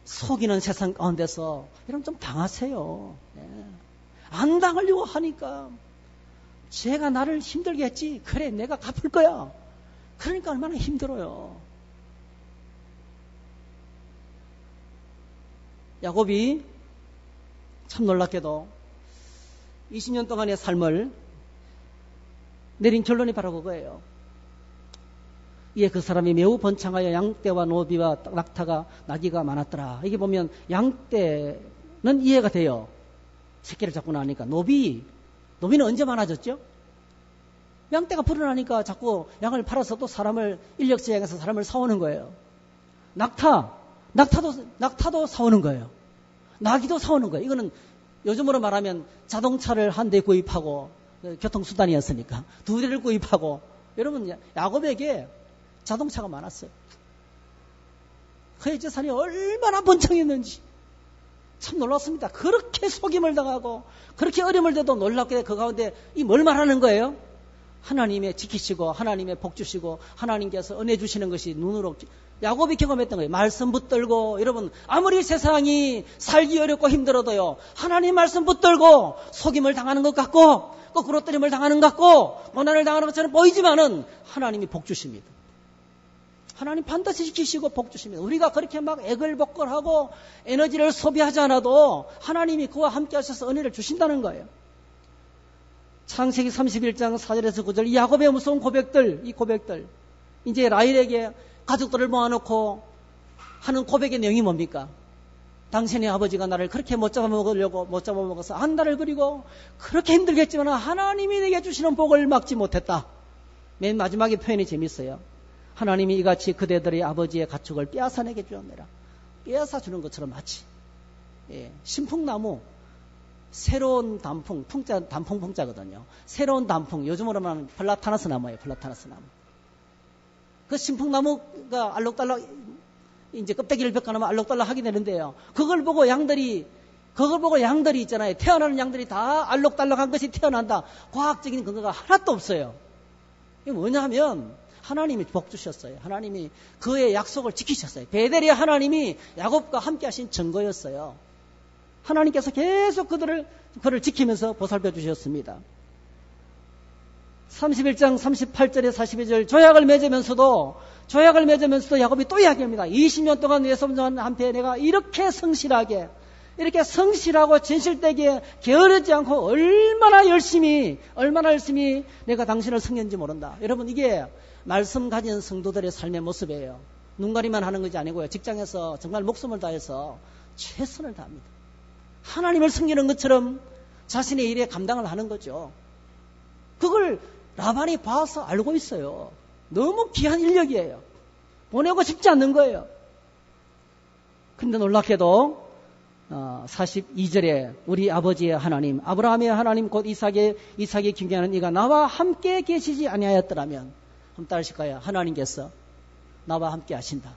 Speaker 1: 속이는 세상 가운데서 여러분 좀 당하세요. 안 당하려고 하니까 죄가 나를 힘들게 했지. 그래, 내가 갚을 거야. 그러니까 얼마나 힘들어요. 야곱이 참 놀랍게도 20년 동안의 삶을 내린 결론이 바로 그거예요. 이에 그 사람이 매우 번창하여 양떼와 노비와 낙타가 나귀가 많았더라. 이게 보면 양떼는 이해가 돼요. 새끼를 잡고 나니까. 노비는 언제 많아졌죠? 양떼가 불어나니까 자꾸 양을 팔아서 또 사람을 인력제약해서 사람을 사오는 거예요. 낙타도 사오는 거예요. 나귀도 사오는 거예요. 이거는 요즘으로 말하면 자동차를 한 대 구입하고 교통수단이었으니까 두 대를 구입하고. 여러분, 야곱에게 자동차가 많았어요. 그의 재산이 얼마나 번창했는지 참 놀랐습니다. 그렇게 속임을 당하고 그렇게 어려움을 대도 놀랍게 그 가운데 이 뭘 말하는 거예요? 하나님의 지키시고 하나님의 복 주시고 하나님께서 은혜 주시는 것이 눈으로 야곱이 경험했던 거예요. 말씀 붙들고, 여러분 아무리 세상이 살기 어렵고 힘들어도요, 하나님 말씀 붙들고 속임을 당하는 것 같고 거꾸로 때림을 당하는 것 같고 고난을 당하는 것처럼 보이지만은 하나님이 복 주십니다. 하나님 반드시 지키시고 복 주십니다. 우리가 그렇게 막 애걸복걸하고 에너지를 소비하지 않아도 하나님이 그와 함께 하셔서 은혜를 주신다는 거예요. 창세기 31장 4절에서 9절, 이 야곱의 무서운 고백들, 이 고백들, 이제 라헬에게 가족들을 모아놓고 하는 고백의 내용이 뭡니까? 당신의 아버지가 나를 그렇게 못 잡아먹어서 안달을 그리고 그렇게 힘들겠지만 하나님이 내게 주시는 복을 막지 못했다. 맨 마지막에 표현이 재밌어요. 하나님이 이같이 그대들의 아버지의 가축을 빼앗아내게 주었느라. 빼앗아주는 것처럼 마치 신풍나무, 새로운 단풍, 단풍 풍자거든요. 새로운 단풍, 요즘으로 말하면 플라타나스 나무예요. 플라타나스 나무. 그 신풍나무가 알록달록 이제 껍데기를 벗겨나면 알록달록 하게 되는데요. 그걸 보고 양들이 있잖아요. 태어나는 양들이 다 알록달록한 것이 태어난다. 과학적인 근거가 하나도 없어요. 이게 뭐냐면 하나님이 복 주셨어요. 하나님이 그의 약속을 지키셨어요. 베델이 하나님이 야곱과 함께 하신 증거였어요. 하나님께서 계속 그를 지키면서 보살펴 주셨습니다. 31장 38절에 42절, 조약을 맺으면서도 야곱이 또 이야기합니다. 20년 동안 내 손자한테 내가 이렇게 성실하고 진실되게 게으르지 않고 얼마나 열심히 내가 당신을 섬겼는지 모른다. 여러분, 이게 말씀 가진 성도들의 삶의 모습이에요. 눈가리만 하는 것이 아니고요. 직장에서 정말 목숨을 다해서 최선을 다합니다. 하나님을 섬기는 것처럼 자신의 일에 감당을 하는 거죠. 그걸 라반이 봐서 알고 있어요. 너무 귀한 인력이에요. 보내고 싶지 않는 거예요. 근데 놀랍게도 42절에 우리 아버지의 하나님, 아브라함의 하나님 곧 이삭의 경계하는 이가 나와 함께 계시지 아니하였더라면, 한번 따르실까요? 하나님께서 나와 함께 하신다.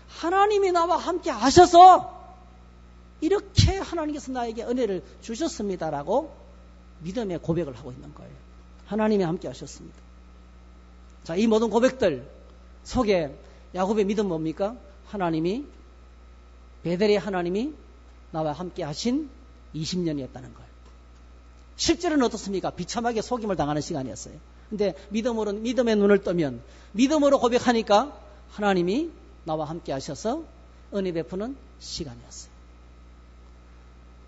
Speaker 1: 하나님이 나와 함께 하셔서 이렇게 하나님께서 나에게 은혜를 주셨습니다라고 믿음의 고백을 하고 있는 거예요. 하나님이 함께 하셨습니다. 자, 이 모든 고백들 속에 야곱의 믿음 뭡니까? 하나님이, 베델의 하나님이 나와 함께 하신 20년이었다는 거예요. 실제로는 어떻습니까? 비참하게 속임을 당하는 시간이었어요. 근데 믿음의 눈을 뜨면, 믿음으로 고백하니까 하나님이 나와 함께 하셔서 은혜 베푸는 시간이었어요.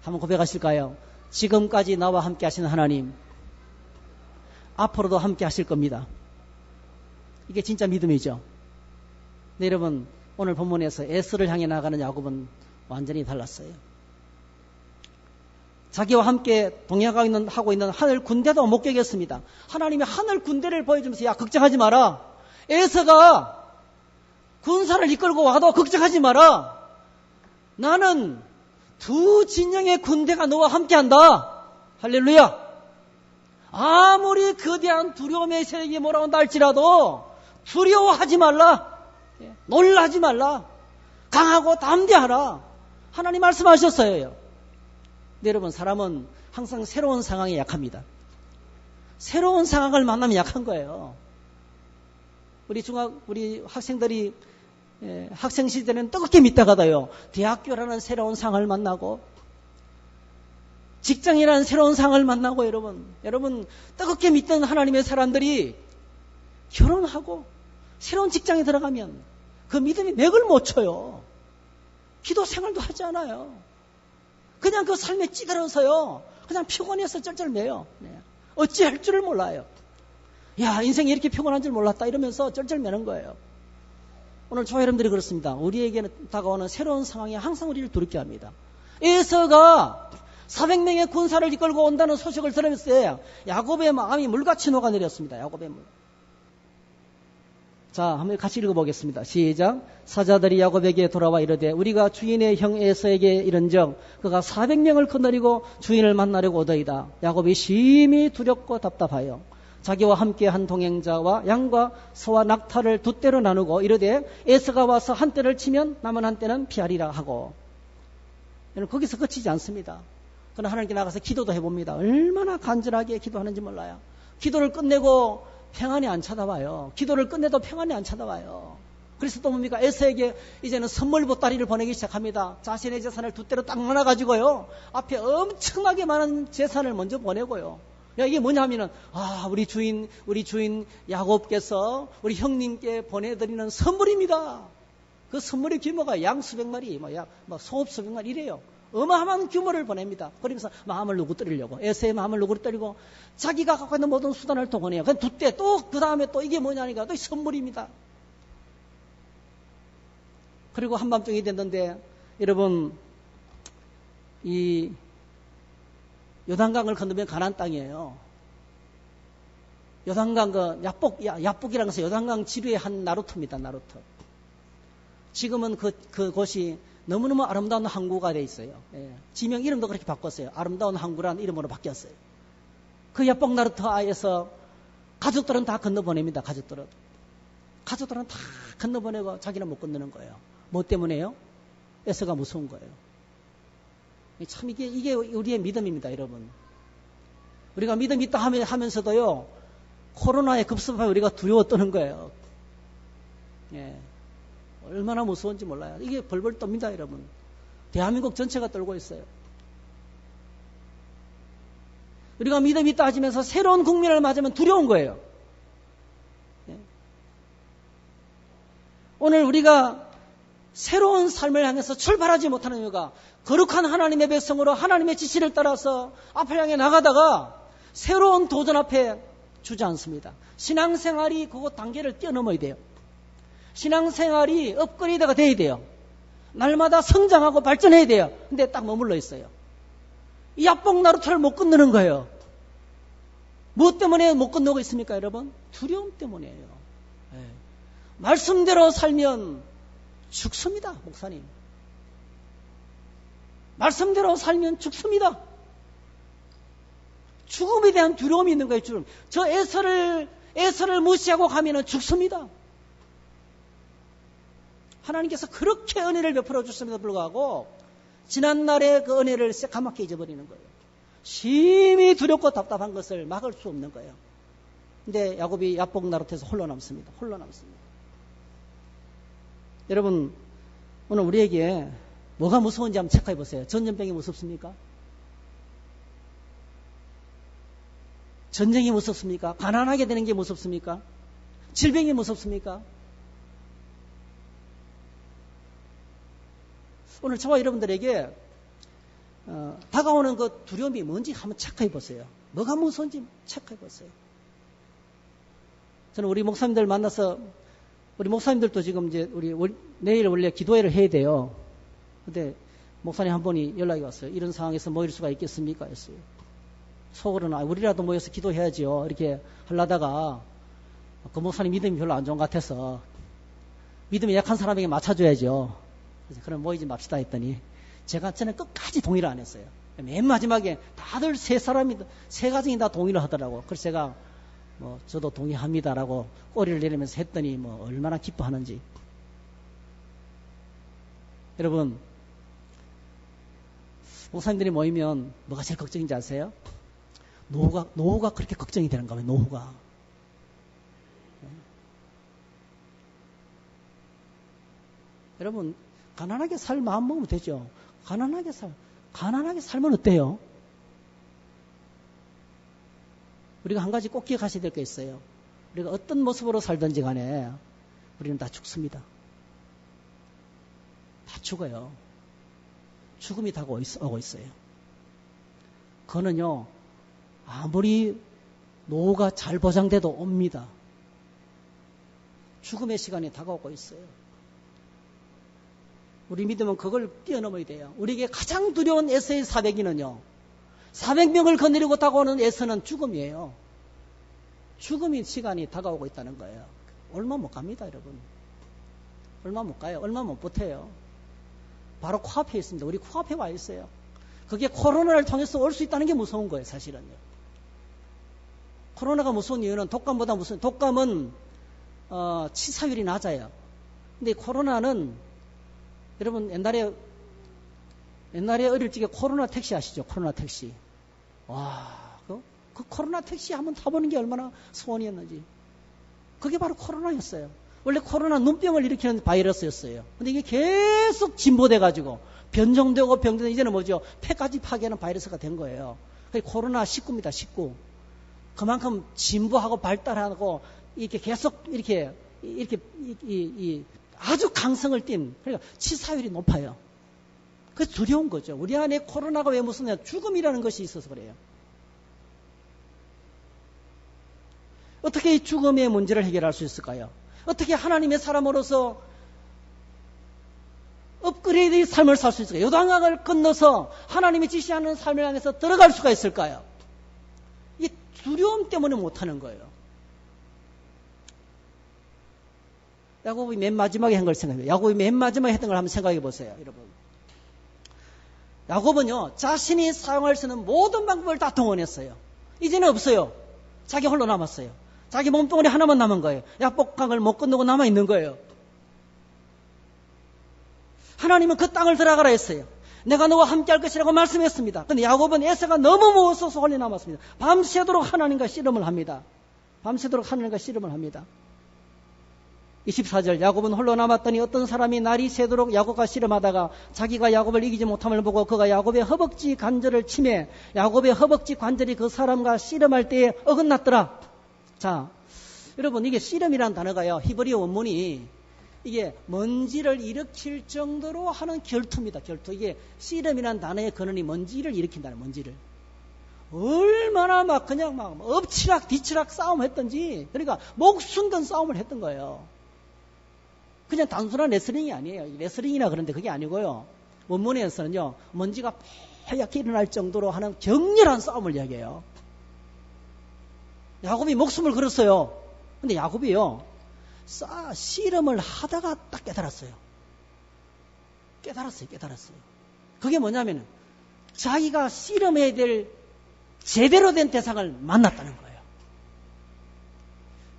Speaker 1: 한번 고백하실까요? 지금까지 나와 함께 하신 하나님, 앞으로도 함께 하실 겁니다. 이게 진짜 믿음이죠. 네, 여러분, 오늘 본문에서 에스를 향해 나가는 야곱은 완전히 달랐어요. 자기와 함께 동행하고 있는 하늘 군대도 못 깨겠습니다. 하나님이 하늘 군대를 보여주면서, 야, 걱정하지 마라. 에서가 군사를 이끌고 와도 걱정하지 마라. 나는 두 진영의 군대가 너와 함께한다. 할렐루야. 아무리 거대한 두려움의 세력이 몰아온다 할지라도 두려워하지 말라. 놀라지 말라. 강하고 담대하라. 하나님 말씀하셨어요. 네, 여러분, 사람은 항상 새로운 상황에 약합니다. 새로운 상황을 만나면 약한 거예요. 우리 학생들이 학생 시절에는 뜨겁게 믿다가도요, 대학교라는 새로운 상황을 만나고, 직장이라는 새로운 상황을 만나고, 여러분 뜨겁게 믿던 하나님의 사람들이 결혼하고 새로운 직장에 들어가면 그 믿음이 맥을 못 쳐요. 기도 생활도 하지 않아요. 그냥 그 삶에 찌들어서요, 그냥 피곤해서 쩔쩔매요. 어찌할 줄을 몰라요. 야, 인생이 이렇게 피곤한 줄 몰랐다 이러면서 쩔쩔매는 거예요. 오늘 저와 여러분들이 그렇습니다. 우리에게는 다가오는 새로운 상황이 항상 우리를 두렵게 합니다. 에서가 400명의 군사를 이끌고 온다는 소식을 들으면서 야곱의 마음이 물같이 녹아내렸습니다. 야곱의 물. 자, 한번 같이 읽어보겠습니다. 시작. 사자들이 야곱에게 돌아와 이르되 우리가 주인의 형 에서에게 이른즉 그가 400명을 거느리고 주인을 만나려고 오더이다. 야곱이 심히 두렵고 답답하여 자기와 함께 한 동행자와 양과 소와 낙타를 두 떼로 나누고 이르되 에서가 와서 한 떼를 치면 남은 한 떼는 피하리라 하고. 거기서 그치지 않습니다. 그러나 하나님께 나가서 기도도 해봅니다. 얼마나 간절하게 기도하는지 몰라요. 기도를 끝내고 평안이 안 찾아와요. 기도를 끝내도 평안이 안 찾아와요. 그래서 또 뭡니까? 에서에게 이제는 선물 보따리를 보내기 시작합니다. 자신의 재산을 두 떼로 딱 나눠가지고요, 앞에 엄청나게 많은 재산을 먼저 보내고요. 야, 이게 뭐냐 하면은, 우리 주인 야곱께서 우리 형님께 보내드리는 선물입니다. 그 선물의 규모가 양 수백 마리, 소 수백 마리 이래요. 어마어마한 규모를 보냅니다. 그러면서 마음을 누구뜨리려고, 에서의 마음을 누구뜨리고 자기가 갖고 있는 모든 수단을 동원해요. 그 두 떼, 또 그 다음에 또 이게 뭐냐니까 또 선물입니다. 그리고 한밤중이 됐는데, 여러분, 이 요단강을 건너면 가나안 땅이에요. 요단강 야복이라는 것은 요단강 지류의 한 나루터입니다. 나루터. 지금은 그곳이 너무너무 아름다운 항구가 돼 있어요. 지명 이름도 그렇게 바꿨어요. 아름다운 항구라는 이름으로 바뀌었어요. 그 야복 나루터에서 가족들은 다 건너보냅니다. 가족들은 다 건너보내고 자기는 못 건너는 거예요. 뭐 때문에요? 에서가 무서운 거예요. 참 이게 우리의 믿음입니다, 여러분. 우리가 믿음 있다 하면서도요, 코로나에 급습하여 우리가 두려워 떠는 거예요. 얼마나 무서운지 몰라요. 이게 벌벌 떱니다, 여러분. 대한민국 전체가 떨고 있어요. 우리가 믿음 있다 하시면서 새로운 국민을 맞으면 두려운 거예요. 오늘 우리가 새로운 삶을 향해서 출발하지 못하는 이유가 거룩한 하나님의 백성으로 하나님의 지시를 따라서 앞을 향해 나가다가 새로운 도전 앞에 주저앉습니다. 신앙생활이 그곳 단계를 뛰어넘어야 돼요. 신앙생활이 업그레이드가 돼야 돼요. 날마다 성장하고 발전해야 돼요. 근데 딱 머물러 있어요. 이 야복 나루터를 못 건너는 거예요. 무엇 때문에 못 건너고 있습니까, 여러분? 두려움 때문이에요. 네. 말씀대로 살면 죽습니다, 목사님. 말씀대로 살면 죽습니다. 죽음에 대한 두려움이 있는 거예요, 죽음. 저 에서를 무시하고 가면은 죽습니다. 하나님께서 그렇게 은혜를 베풀어 주셨음에도 불구하고 지난날의 그 은혜를 새까맣게 잊어버리는 거예요. 심히 두렵고 답답한 것을 막을 수 없는 거예요. 근데 야곱이 야복 나루터에서 홀로 남습니다. 홀로 남습니다. 여러분, 오늘 우리에게 뭐가 무서운지 한번 체크해 보세요. 전염병이 무섭습니까? 전쟁이 무섭습니까? 가난하게 되는 게 무섭습니까? 질병이 무섭습니까? 오늘 저와 여러분들에게 다가오는 그 두려움이 뭔지 한번 체크해 보세요. 뭐가 무서운지 체크해 보세요. 저는 우리 목사님들 만나서, 우리 목사님들도 지금 이제 내일 원래 기도회를 해야 돼요. 근데 목사님 한 분이 연락이 왔어요. 이런 상황에서 모일 수가 있겠습니까? 했어요. 속으로는 우리라도 모여서 기도해야지요. 이렇게 하려다가 그 목사님 믿음이 별로 안 좋은 것 같아서 믿음이 약한 사람에게 맞춰줘야죠. 그래서 그럼 모이지 맙시다 했더니 저는 끝까지 동의를 안 했어요. 맨 마지막에 다들 세 가정이 다 동의를 하더라고. 그래서 제가 저도 동의합니다라고 꼬리를 내리면서 했더니 얼마나 기뻐하는지. 여러분, 목사님들이 모이면 뭐가 제일 걱정인지 아세요? 노후가 그렇게 걱정이 되는가 봐요, 노후가. 여러분, 가난하게 살 마음 먹으면 되죠. 가난하게 살면 어때요? 우리가 한 가지 꼭 기억하셔야 될 게 있어요. 우리가 어떤 모습으로 살든지 간에 우리는 다 죽습니다. 다 죽어요. 죽음이 다가오고 있어요. 그거는요, 아무리 노후가 잘 보장돼도 옵니다. 죽음의 시간이 다가오고 있어요. 우리 믿음은 그걸 뛰어넘어야 돼요. 우리에게 가장 두려운 에서의 400인은요, 400명을 거느리고 다가오는 에서는 죽음이에요. 죽음의 시간이 다가오고 있다는 거예요. 얼마 못 갑니다, 여러분. 얼마 못 가요. 얼마 못 버텨요. 바로 코앞에 있습니다. 우리 코앞에 와 있어요. 그게 코로나를 통해서 올 수 있다는 게 무서운 거예요, 사실은요. 코로나가 무서운 이유는 독감보다 무서운, 독감은 치사율이 낮아요. 근데 코로나는, 여러분 옛날에 어릴 적에 코로나 택시 아시죠? 코로나 택시. 와, 그 코로나 택시 한번 타보는 게 얼마나 소원이었는지. 그게 바로 코로나였어요. 원래 코로나 눈병을 일으키는 바이러스였어요. 근데 이게 계속 진보돼가지고 변종되고 병되고 이제는 뭐죠? 폐까지 파괴하는 바이러스가 된 거예요. 그게 코로나 19입니다. 19. 그만큼 진보하고 발달하고 이렇게 계속 이렇게 아주 강성을 띈, 그러니까 치사율이 높아요. 그래서 두려운 거죠. 우리 안에 코로나가 왜 무섭냐? 죽음이라는 것이 있어서 그래요. 어떻게 이 죽음의 문제를 해결할 수 있을까요? 어떻게 하나님의 사람으로서 업그레이드의 삶을 살 수 있을까요? 요단강을 건너서 하나님이 지시하는 삶을 향해서 들어갈 수가 있을까요? 이 두려움 때문에 못하는 거예요. 야곱이 맨 마지막에 한 걸 생각해요. 야곱이 맨 마지막에 했던 걸 한번 생각해 보세요, 여러분. 야곱은요, 자신이 사용할 수 있는 모든 방법을 다 동원했어요. 이제는 없어요. 자기 홀로 남았어요. 자기 몸뚱아리 하나만 남은 거예요. 야복강을 못 건너고 남아있는 거예요. 하나님은 그 땅을 들어가라 했어요. 내가 너와 함께 할 것이라고 말씀했습니다. 그런데 야곱은 에서가 너무 무서워서 홀로 남았습니다. 밤새도록 하나님과 씨름을 합니다. 밤새도록 하나님과 씨름을 합니다. 24절, 야곱은 홀로 남았더니 어떤 사람이 날이 새도록 야곱과 씨름하다가 자기가 야곱을 이기지 못함을 보고 그가 야곱의 허벅지 관절을 치매 야곱의 허벅지 관절이 그 사람과 씨름할 때에 어긋났더라. 자, 여러분, 이게 씨름이라는 단어가요, 히브리 원문이 이게 먼지를 일으킬 정도로 하는 결투입니다. 결투. 이게 씨름이라는 단어의 근원이 먼지를 일으킨다는, 먼지를. 얼마나 그냥 엎치락 뒤치락 싸움을 했던지, 그러니까 목숨 건 싸움을 했던 거예요. 그냥 단순한 레슬링이 아니에요. 레슬링이나 그런데 그게 아니고요. 원문에서는요, 먼지가 하얗게 일어날 정도로 하는 격렬한 싸움을 이야기해요. 야곱이 목숨을 걸었어요. 근데 야곱이요, 씨름을 하다가 딱 깨달았어요. 깨달았어요. 그게 뭐냐면 자기가 씨름해야 될 제대로 된 대상을 만났다는 거예요.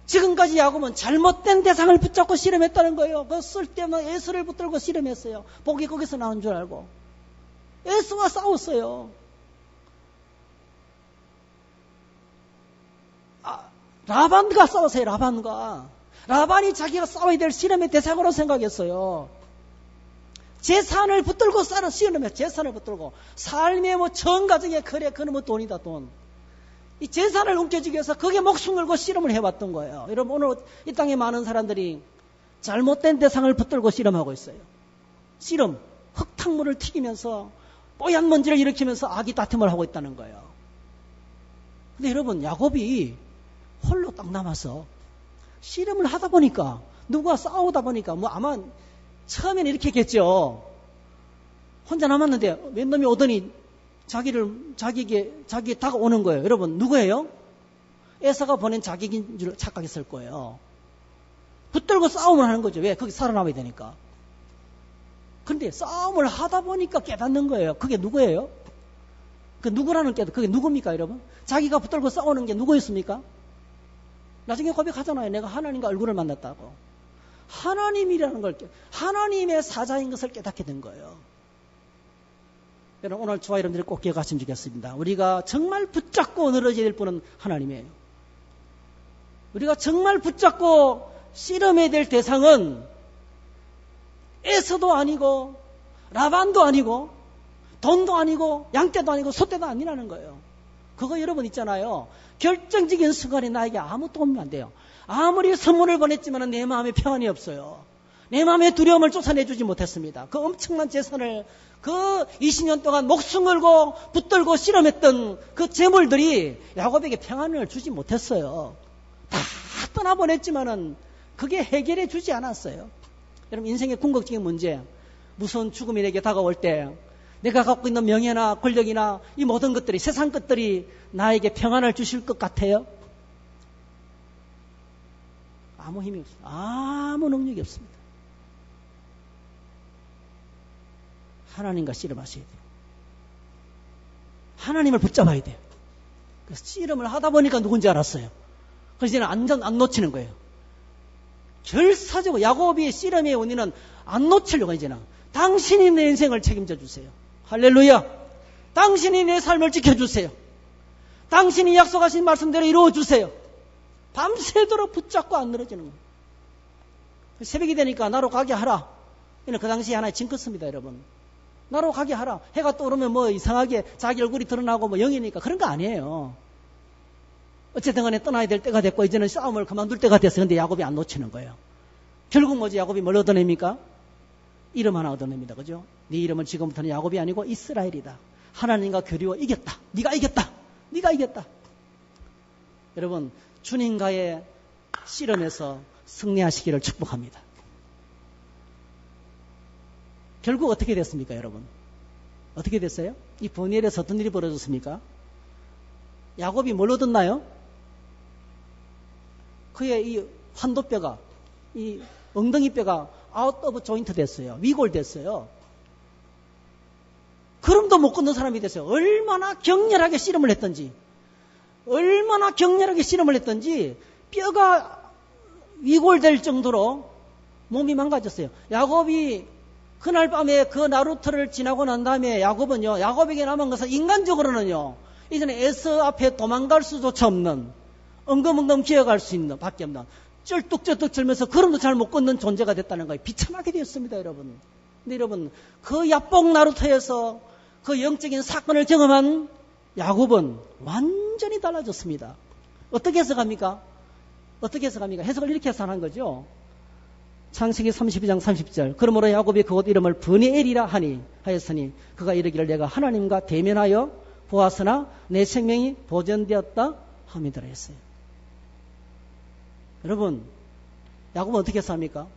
Speaker 1: 지금까지 야곱은 잘못된 대상을 붙잡고 씨름했다는 거예요. 그 쓸데없는 에서를 붙들고 씨름했어요. 복이 거기서 나온 줄 알고 에서와 싸웠어요. 라반과 싸웠어요. 라반이 자기가 싸워야 될 씨름의 대상으로 생각했어요. 재산을 붙들고 씨름했어요. 재산을 붙들고 삶의 전 가정에 그래 그놈의 돈이다 돈. 이 재산을 움켜쥐기 위해서 그게 목숨 걸고 씨름을 해왔던 거예요. 여러분, 오늘 이 땅에 많은 사람들이 잘못된 대상을 붙들고 씨름하고 있어요. 씨름, 흙탕물을 튀기면서 뽀얀 먼지를 일으키면서 악이 다툼을 하고 있다는 거예요. 근데 여러분, 야곱이 홀로 딱 남아서 씨름을 하다 보니까, 누가 싸우다 보니까 아마 처음에는 이렇게 했겠죠. 혼자 남았는데 몇 놈이 오더니 자기에게 다가오는 거예요. 여러분, 누구예요? 에서가 보낸 자객인 줄 착각했을 거예요. 붙들고 싸움을 하는 거죠. 왜? 거기 살아남아야 되니까. 그런데 싸움을 하다 보니까 깨닫는 거예요. 그게 누구예요? 그 누구라는 그게 누굽니까, 여러분? 자기가 붙들고 싸우는 게 누구였습니까? 나중에 고백하잖아요. 내가 하나님과 얼굴을 만났다고. 하나님이라는 걸, 하나님의 사자인 것을 깨닫게 된 거예요. 여러분, 오늘 저와 여러분들이 꼭 기억하시면 좋겠습니다. 우리가 정말 붙잡고 늘어져야 될 분은 하나님이에요. 우리가 정말 붙잡고 씨름해야 될 대상은 에서도 아니고 라반도 아니고 돈도 아니고 양떼도 아니고 소떼도 아니라는 거예요. 그거 여러분 있잖아요. 결정적인 순간에 나에게 아무 도움이 안 돼요. 아무리 선물을 보냈지만 내 마음에 평안이 없어요. 내 마음의 두려움을 쫓아내주지 못했습니다. 그 엄청난 재산을 그 20년 동안 목숨 걸고 붙들고 씨름했던 그 재물들이 야곱에게 평안을 주지 못했어요. 다 떠나보냈지만은 그게 해결해 주지 않았어요. 여러분, 인생의 궁극적인 문제, 무서운 죽음이 내게 다가올 때 내가 갖고 있는 명예나 권력이나 이 모든 것들이, 세상 것들이 나에게 평안을 주실 것 같아요? 아무 힘이 없습니다. 아무 능력이 없습니다. 하나님과 씨름하셔야 돼요. 하나님을 붙잡아야 돼요. 그래서 씨름을 하다 보니까 누군지 알았어요. 그래서 이제는 안 놓치는 거예요. 결사적으로 야곱이 씨름의 원인은 안 놓치려고 이제는 당신이 내 인생을 책임져 주세요. 할렐루야. 당신이 내 삶을 지켜주세요. 당신이 약속하신 말씀대로 이루어주세요. 밤새도록 붙잡고 안 늘어지는 거예요. 새벽이 되니까 나로 가게 하라. 그 당시에 하나의 징크스입니다, 여러분. 나로 가게 하라. 해가 떠오르면 이상하게 자기 얼굴이 드러나고 영이니까 그런 거 아니에요. 어쨌든 간에 떠나야 될 때가 됐고 이제는 싸움을 그만둘 때가 됐어요. 근데 야곱이 안 놓치는 거예요. 결국 뭐지? 야곱이 뭘 얻어냅니까? 이름 하나 얻어냅니다. 그죠? 네 이름은 지금부터는 야곱이 아니고 이스라엘이다. 하나님과 교류어 이겼다. 네가 이겼다. 네가 이겼다. 여러분, 주님과의 씨름에서 승리하시기를 축복합니다. 결국 어떻게 됐습니까, 여러분? 어떻게 됐어요? 이 버니엘에서 어떤 일이 벌어졌습니까? 야곱이 뭘 얻었나요? 그의 이 환도뼈가, 이 엉덩이뼈가 아웃 오브 조인트 됐어요. 위골됐어요. 걸음도 못 걷는 사람이 됐어요. 얼마나 격렬하게 씨름을 했던지, 뼈가 위골될 정도로 몸이 망가졌어요. 야곱이 그날 밤에 그 나루터를 지나고 난 다음에 야곱에게 남은 것은 인간적으로는요, 이전에 에서 앞에 도망갈 수조차 없는, 엉금엉금 기어갈 수 있는 밖에 없는, 쩔뚝쩔뚝 절면서 걸음도 잘 못 걷는 존재가 됐다는 거예요. 비참하게 되었습니다, 여러분. 근데 여러분, 그 야복 나루터에서 그 영적인 사건을 경험한 야곱은 완전히 달라졌습니다. 어떻게 해석합니까? 해석을 이렇게 해석한 거죠. 창세기 32장 30절. 그러므로 야곱이 그곳 이름을 브니엘이라 하였으니 그가 이르기를 내가 하나님과 대면하여 보았으나 내 생명이 보존되었다 함이더라 했어요. 여러분, 야곱은 어떻게 해석합니까?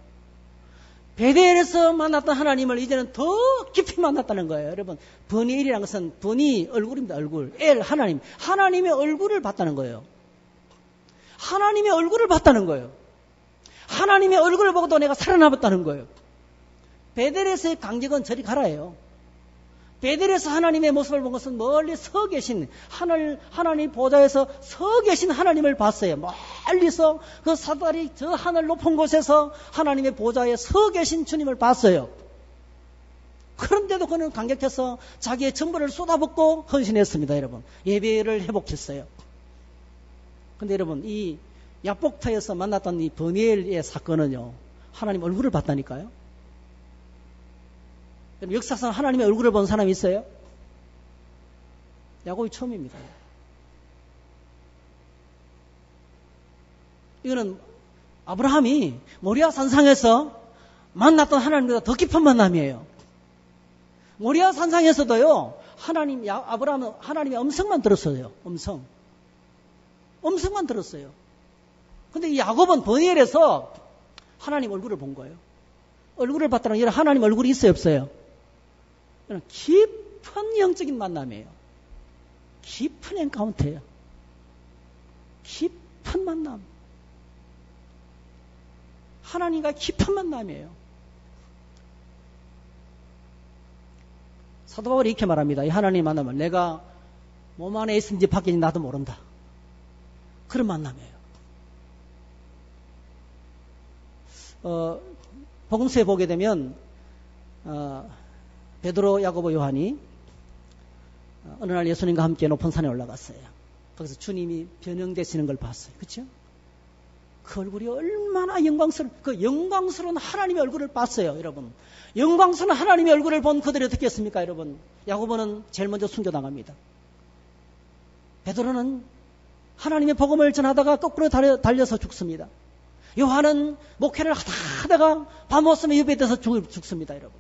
Speaker 1: 베델에서 만났던 하나님을 이제는 더 깊이 만났다는 거예요. 여러분, 버니엘이라는 것은 버니 얼굴입니다. 얼굴. 엘 하나님. 하나님의 얼굴을 봤다는 거예요. 하나님의 얼굴을 봤다는 거예요. 하나님의 얼굴을 보고도 내가 살아남았다는 거예요. 베델에서의 간격은 저리 가라예요. 베델에서 하나님의 모습을 본 것은 멀리 서 계신 하나님 보좌에서 서 계신 하나님을 봤어요. 멀리서 그 사다리 저 하늘 높은 곳에서 하나님의 보좌에 서 계신 주님을 봤어요. 그런데도 그는 감격해서 자기의 전부를 쏟아붓고 헌신했습니다. 여러분, 예배를 회복했어요. 그런데 여러분, 이 야복터에서 만났던 이 버니엘의 사건은요, 하나님 얼굴을 봤다니까요. 역사상 하나님의 얼굴을 본 사람이 있어요? 야곱이 처음입니다. 이거는 아브라함이 모리아 산상에서 만났던 하나님보다 더 깊은 만남이에요. 모리아 산상에서도요, 아브라함은 하나님의 음성만 들었어요. 음성만 들었어요. 근데 이 야곱은 버니엘에서 하나님 얼굴을 본 거예요. 얼굴을 봤다는 게 하나님 얼굴이 있어요, 없어요? 깊은 영적인 만남이에요. 깊은 엔카운터예요. 깊은 만남. 하나님과 깊은 만남이에요. 사도 바울이 이렇게 말합니다. 이 하나님 만남은 내가 몸 안에 있는지 밖에 있는지 나도 모른다. 그런 만남이에요. 복음서에 보게 되면 베드로, 야고보, 요한이 어느 날 예수님과 함께 높은 산에 올라갔어요. 거기서 주님이 변형되시는 걸 봤어요. 그렇죠? 그 얼굴이 얼마나 그 영광스러운 하나님의 얼굴을 봤어요. 여러분, 영광스러운 하나님의 얼굴을 본 그들이 어떻게 했습니까? 여러분, 야고보는 제일 먼저 숨겨당합니다. 베드로는 하나님의 복음을 전하다가 거꾸로 달려서 죽습니다. 요한은 목회를 하다가 밤 없으면 예배돼서 죽습니다. 여러분,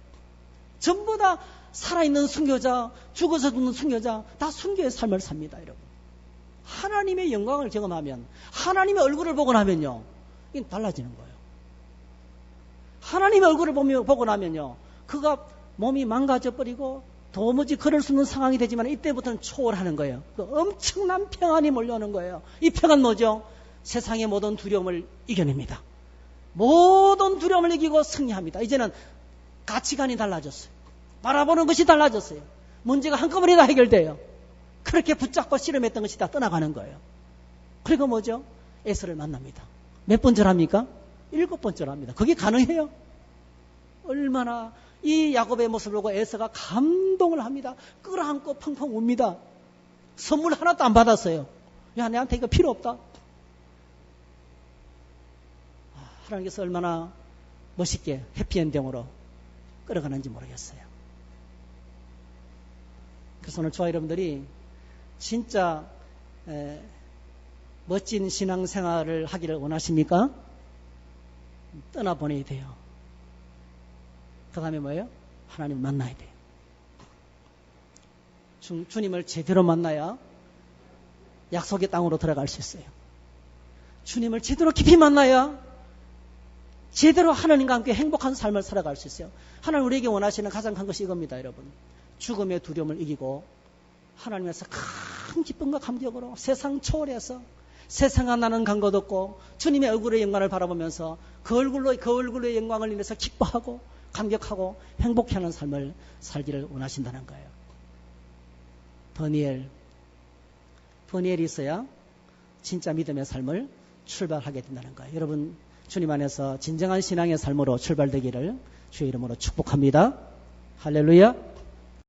Speaker 1: 전부 다 살아있는 순교자, 죽어서 죽는 순교자, 다 순교의 삶을 삽니다. 여러분, 하나님의 영광을 경험하면, 하나님의 얼굴을 보고 나면요, 이건 달라지는 거예요. 하나님의 얼굴을 보고 나면요, 그가 몸이 망가져버리고 도무지 걸을 수 없는 상황이 되지만 이때부터는 초월하는 거예요. 그 엄청난 평안이 몰려오는 거예요. 이 평안 뭐죠? 세상의 모든 두려움을 이겨냅니다. 모든 두려움을 이기고 승리합니다. 이제는 가치관이 달라졌어요. 바라보는 것이 달라졌어요. 문제가 한꺼번에 다 해결돼요. 그렇게 붙잡고 씨름했던 것이 다 떠나가는 거예요. 그리고 뭐죠? 에서를 만납니다. 몇 번째랍니까? 7번째랍니다. 그게 가능해요? 얼마나 이 야곱의 모습을 보고 에서가 감동을 합니다. 끌어안고 펑펑 웁니다. 선물 하나도 안 받았어요. 야, 내한테 이거 필요 없다. 하나님께서 얼마나 멋있게 해피엔딩으로 끌어가는지 모르겠어요. 그래서 오늘 저와 여러분들이 진짜 멋진 신앙생활을 하기를 원하십니까? 떠나보내야 돼요. 그 다음에 뭐예요? 하나님을 만나야 돼요. 주님을 제대로 만나야 약속의 땅으로 들어갈 수 있어요. 주님을 제대로 깊이 만나야 제대로 하나님과 함께 행복한 삶을 살아갈 수 있어요. 하나님 우리에게 원하시는 가장 큰 것이 이겁니다, 여러분. 죽음의 두려움을 이기고 하나님에서 큰 기쁨과 감격으로 세상 초월해서 세상과 나는 간 것 없고 주님의 얼굴의 영광을 바라보면서 그 얼굴의 영광을 인해서 기뻐하고 감격하고 행복해하는 삶을 살기를 원하신다는 거예요. 버니엘이 있어야 진짜 믿음의 삶을 출발하게 된다는 거예요. 여러분, 주님 안에서 진정한 신앙의 삶으로 출발되기를 주의 이름으로 축복합니다. 할렐루야.